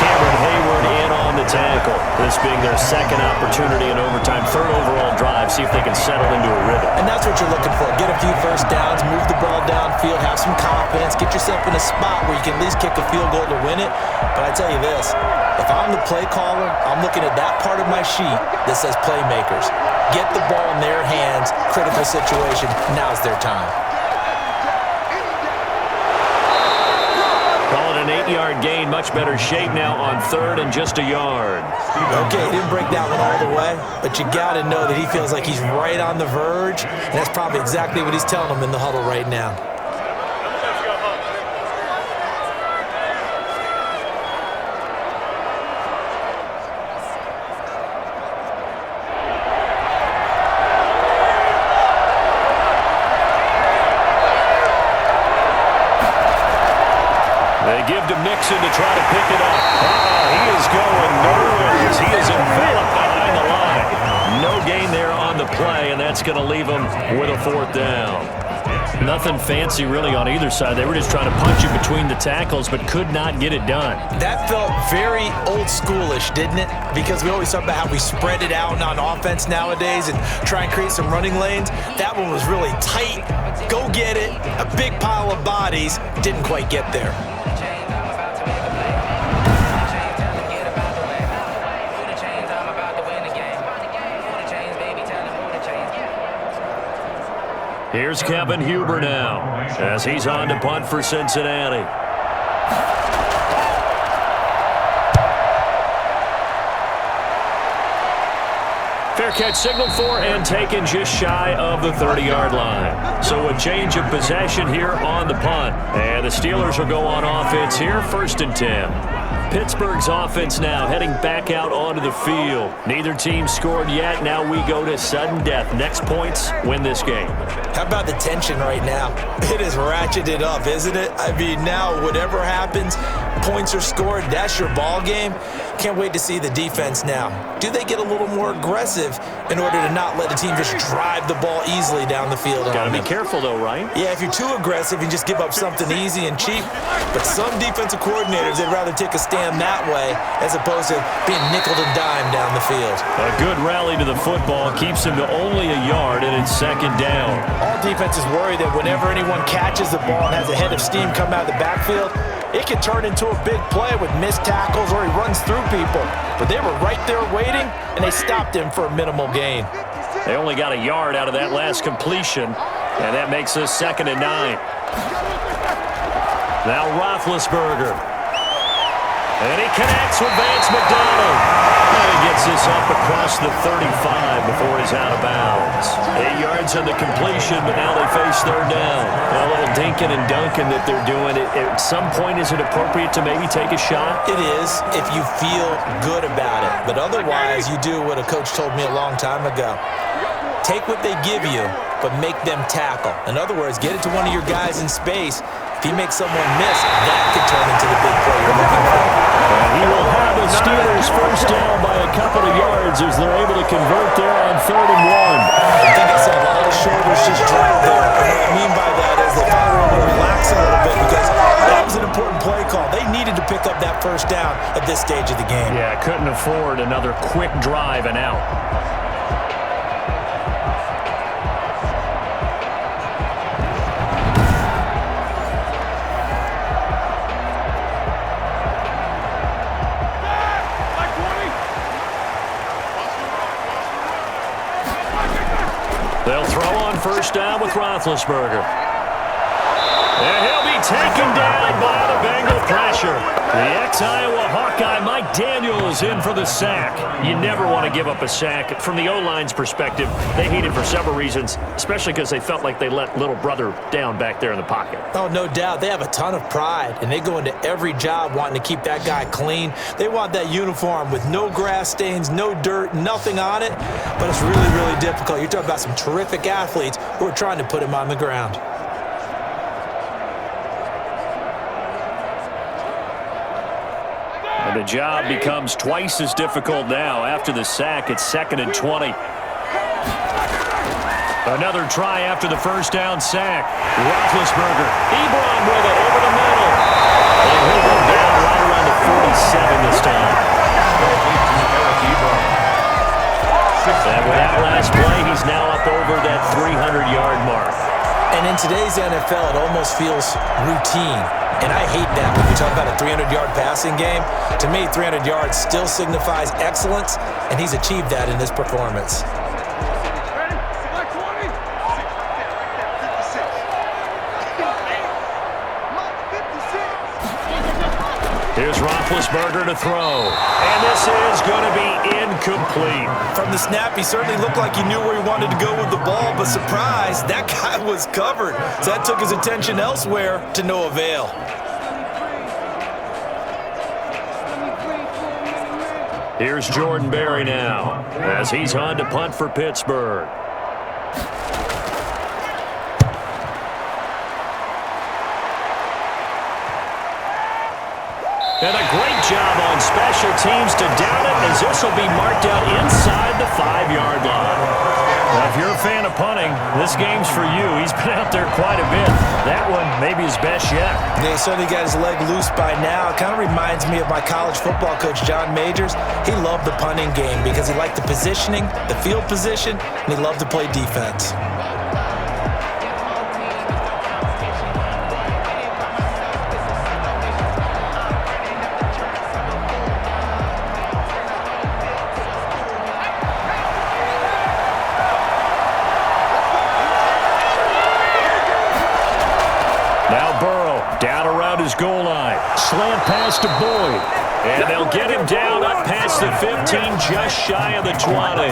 S5: Cameron Hayward in on the tackle. This being their second opportunity in overtime, 3rd overall drive. See if they can settle into a rhythm.
S3: And that's what you're looking for. Get a few first downs, move the ball downfield, have some confidence, get yourself in a spot where you can at least kick a field goal to win it. But I tell you this, if I'm the play caller, I'm looking at that part of my sheet that says playmakers. Get the ball in their hands, critical situation, now's their time.
S5: Call it an 8-yard gain, much better shape now on 3rd and just a yard.
S3: Okay, he didn't break that one all the way, but you got to know that he feels like he's right on the verge, and that's probably exactly what he's telling them in the huddle right now.
S5: give to Mixon to try to pick it up. He is going nowhere as he is enveloped behind the line. No gain there on the play, and that's going to leave him with a 4th down.
S2: Nothing fancy really on either side. They were just trying to punch it between the tackles, but could not get it done.
S3: That felt very old schoolish, didn't it? Because we always talk about how we spread it out on offense nowadays and try and create some running lanes. That one was really tight. Go get it. A big pile of bodies. Didn't quite get there.
S5: Here's Kevin Huber now as he's on to punt for Cincinnati. Fair catch signaled for and taken just shy of the 30-yard line. So a change of possession here on the punt. And the Steelers will go on offense here, 1st and 10. Pittsburgh's offense now heading back out onto the field. Neither team scored yet. Now we go to sudden death. Next points win this game.
S3: How about the tension right now? It is ratcheted up, isn't it? I mean, now whatever happens, points are scored, that's your ball game. Can't wait to see the defense now. Do they get a little more aggressive in order to not let the team just drive the ball easily down the field?
S5: Got to be careful, though, right?
S3: Yeah, if you're too aggressive, you just give up something easy and cheap. But some defensive coordinators, they'd rather take a stand that way as opposed to being nickeled and dimed down the field.
S5: A good rally to the football keeps him to only a yard, and it's 2nd down.
S3: All defenses worry that whenever anyone catches the ball and has a head of steam come out of the backfield, it could turn into a big play with missed tackles or he runs through people. But they were right there waiting, and they stopped him for a minimal gain.
S5: They only got a yard out of that last completion, and that makes us 2nd and 9. Now Roethlisberger. And he connects with Vance McDonald. And he gets this up across the 35 before he's out of bounds. 8 yards on the completion, but now they face 3rd down. A little dinking and dunking that they're doing. At some point, is it appropriate to maybe take a shot?
S3: It is if you feel good about it. But otherwise, you do what a coach told me a long time ago. Take what they give you, but make them tackle. In other words, get it to one of your guys in space. If he makes someone miss, that could turn into the big play you're looking for.
S5: And he will have the Steelers 1st down by a couple of yards as they're able to convert there on 3rd and 1.
S3: I think I saw a lot of shoulders just drop there. And what I mean by that is they finally were able to relax a little bit because that was an important play call. They needed to pick up that 1st down at this stage of the game.
S2: Yeah, couldn't afford another quick drive and out.
S5: They'll throw on 1st down with Roethlisberger. And he'll be taken down by the Bengal pressure. The ex-Iowa Hawkeye Mike Daniels in for the sack. You never want to give up a sack. From the O-line's perspective, they hate it for several reasons, especially because they felt like they let little brother down back there in the pocket.
S3: Oh, no doubt. They have a ton of pride, and they go into every job wanting to keep that guy clean. They want that uniform with no grass stains, no dirt, nothing on it. But it's really, really difficult. You're talking about some terrific athletes who are trying to put him on the ground.
S5: And the job becomes twice as difficult now. After the sack, it's 2nd and 20. Another try after the 1st down sack. Roethlisberger. Ebron with it over the middle. And he'll go down right around the 47 this time. And with that last play, he's now up over that 300-yard mark.
S3: And in today's NFL, it almost feels routine. And I hate that when you talk about a 300-yard passing game. To me, 300 yards still signifies excellence, and he's achieved that in this performance.
S5: Here's Roethlisberger to throw. And this is going to be incomplete.
S3: From the snap, he certainly looked like he knew where he wanted to go with the ball, but surprise, that guy was covered. So that took his attention elsewhere to no avail.
S5: Here's Jordan Berry now as he's on to punt for Pittsburgh. And a great job on special teams to down it, as this will be marked out inside the 5-yard line. Now, if you're a fan of punting, this game's for you. He's been out there quite a bit. That one maybe his best yet.
S3: Yeah, he certainly got his leg loose by now. It kind of reminds me of my college football coach, John Majors. He loved the punting game because he liked the positioning, the field position, and he loved to play defense.
S5: Goal line. Slant pass to Boyd. And they'll get him down up past the 15, just shy of the 20.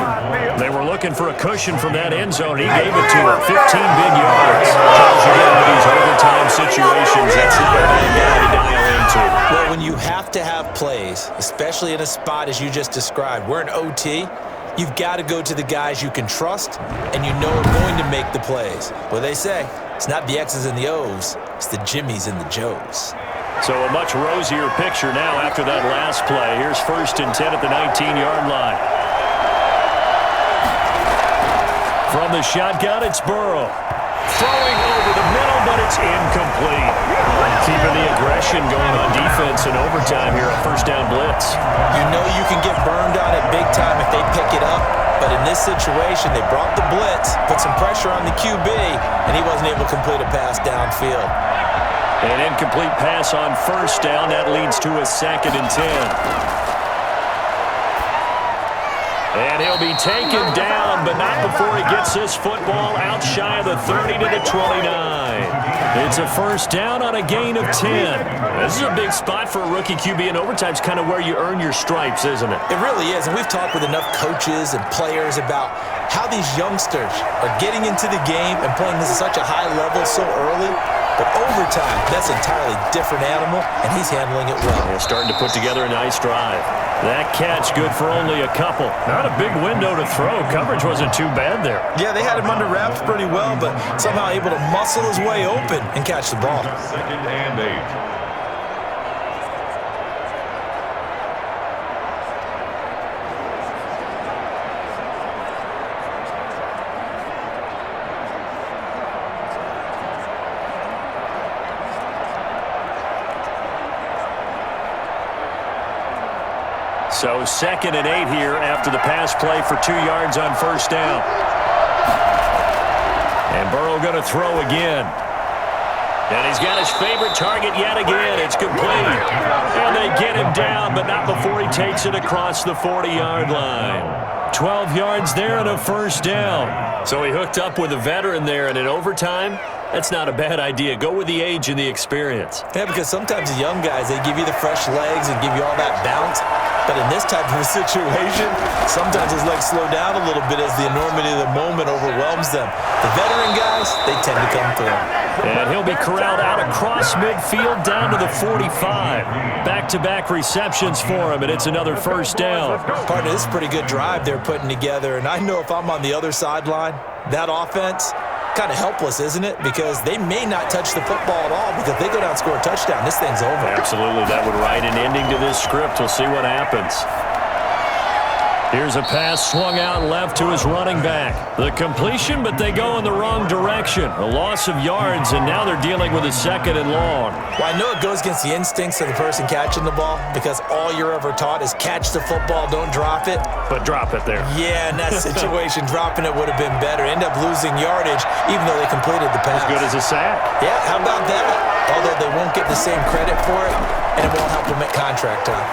S5: They were looking for a cushion from that end zone. He gave it to him. 15 big yards. Tells you that with these overtime situations, that's not a bad guy to dial into.
S3: Well, when you have to have plays, especially in a spot as you just described, we're in OT, you've got to go to the guys you can trust and you know are going to make the plays. Well, they say, it's not the X's and the O's, it's the Jimmies and the Joes.
S5: So a much rosier picture now after that last play. Here's 1st and 10 at the 19-yard line. From the shotgun, it's Burrow. Throwing over the middle, but it's incomplete. Keeping the aggression going on defense in overtime here, a 1st down blitz.
S3: You know you can get burned on it big time if they pick it up. But in this situation, they brought the blitz, put some pressure on the QB, and he wasn't able to complete a pass downfield.
S5: An incomplete pass on 1st down. That leads to a 2nd and 10. And he'll be taken down, but not before he gets this football out shy of the 30 to the 29. It's a 1st down on a gain of 10. This is a big spot for a rookie QB, and overtime's kind of where you earn your stripes, isn't it?
S3: It really is, and we've talked with enough coaches and players about how these youngsters are getting into the game and playing this at such a high level so early. But overtime, that's an entirely different animal, and he's handling it well.
S5: Yeah, starting to put together a nice drive. That catch good for only a couple. Not a big window to throw. Coverage wasn't too bad there.
S3: Yeah, they had him under wraps pretty well, but somehow able to muscle his way open and catch the ball.
S1: 2nd and 8.
S5: So 2nd and 8 here after the pass play for 2 yards on 1st down. And Burrow going to throw again. And he's got his favorite target yet again. It's complete. And they get him down, but not before he takes it across the 40-yard line. 12 yards there and a 1st down. So he hooked up with a veteran there, and in overtime, that's not a bad idea. Go with the age and the experience.
S3: Yeah, because sometimes the young guys, they give you the fresh legs and give you all that bounce. But in this type of a situation, sometimes his legs slow down a little bit as the enormity of the moment overwhelms them. The veteran guys, they tend to come through.
S5: And he'll be corralled out across midfield down to the 45. Back-to-back receptions for him, and it's another 1st down.
S3: Partner, this is a pretty good drive they're putting together, and I know if I'm on the other sideline, that offense, kind of helpless, isn't it? Because they may not touch the football at all, because if they go down and score a touchdown, this thing's over.
S5: Absolutely. That would write an ending to this script. We'll see what happens. Here's a pass swung out left to his running back. The completion, but they go in the wrong direction. A loss of yards, and now they're dealing with a 2nd and long.
S3: Well, I know it goes against the instincts of the person catching the ball, because all you're ever taught is catch the football, don't drop it.
S5: But drop it there.
S3: Yeah, in that situation, dropping it would have been better. End up losing yardage, even though they completed the pass.
S5: As good as a sack.
S3: Yeah, how about that? Although they won't get the same credit for it, and it won't help them at contract time.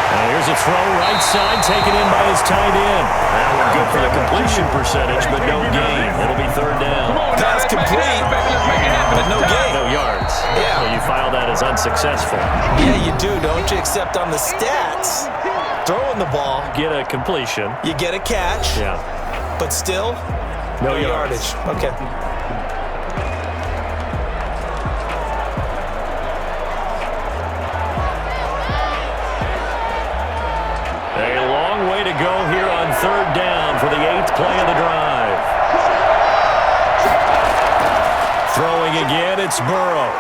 S5: And here's a throw right side, taken in by his tight end. That one good for the completion percentage, but no gain. It'll be 3rd down.
S3: Pass complete, but no gain.
S5: No yards.
S3: Yeah.
S5: So you file that as unsuccessful.
S3: Yeah, you do, don't you? Except on the stats. Throwing the ball.
S5: Get a completion.
S3: You get a catch.
S5: Yeah.
S3: But still,
S5: no
S3: yardage. Okay.
S5: A long way to go here on 3rd down for the 8th play of the drive. Throwing again, it's Burrow.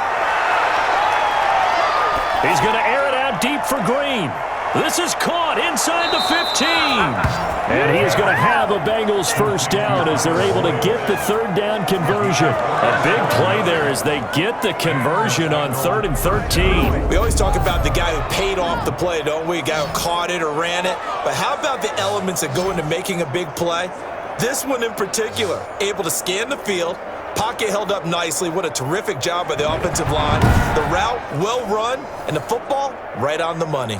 S5: He's going to air it out deep for Green. This is caught inside the 15. And he is going to have a Bengals first down as they're able to get the third down conversion. A big play there as they get the conversion on 3rd and 13.
S3: We always talk about the guy who paid off the play, don't we? The guy who caught it or ran it. But how about the elements that go into making a big play? This one in particular, able to scan the field, pocket held up nicely. What a terrific job by the offensive line. The route, well run, and the football, right on the money.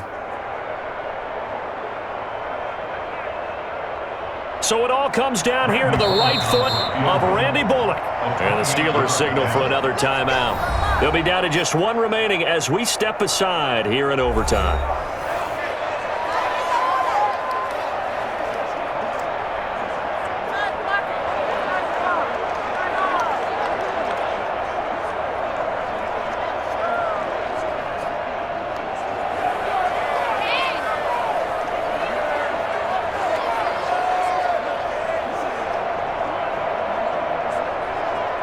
S5: So it all comes down here to the right foot of Randy Bullock. And the Steelers signal for another timeout. They'll be down to just one remaining as we step aside here in overtime.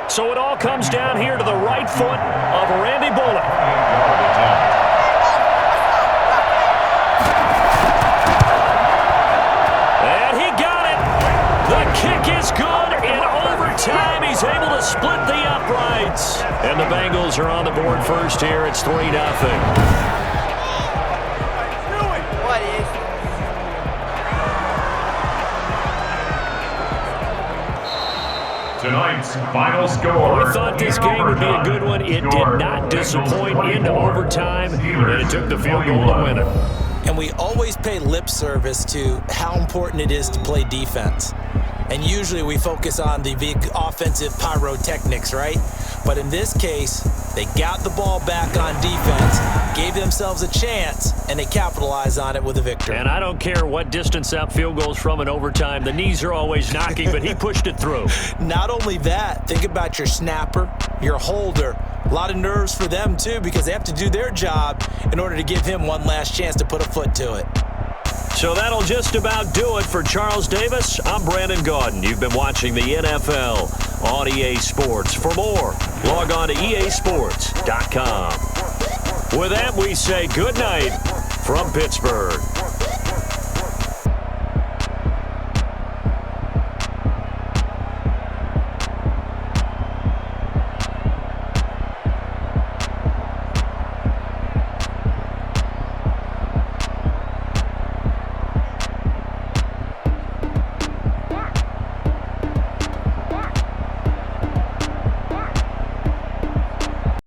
S5: So it all comes down here to the right foot of Randy Bullock. And he got it. The kick is good. In overtime, he's able to split the uprights. And the Bengals are on the board first here. It's 3-0.
S1: Tonight's final score.
S5: We thought this game would be a good one. It did not disappoint into overtime, and it took the field goal to win it.
S3: And we always pay lip service to how important it is to play defense. And usually we focus on the big offensive pyrotechnics, right? But in this case, they got the ball back on defense, gave themselves a chance, and they capitalized on it with a victory.
S5: And I don't care what distance that field goes from in overtime. The knees are always knocking, but he pushed it through.
S3: Not only that, think about your snapper, your holder. A lot of nerves for them, too, because they have to do their job in order to give him one last chance to put a foot to it.
S5: So that'll just about do it for Charles Davis. I'm Brandon Gaudin. You've been watching the NFL on EA Sports. For more, log on to easports.com. With that, we say good night from Pittsburgh.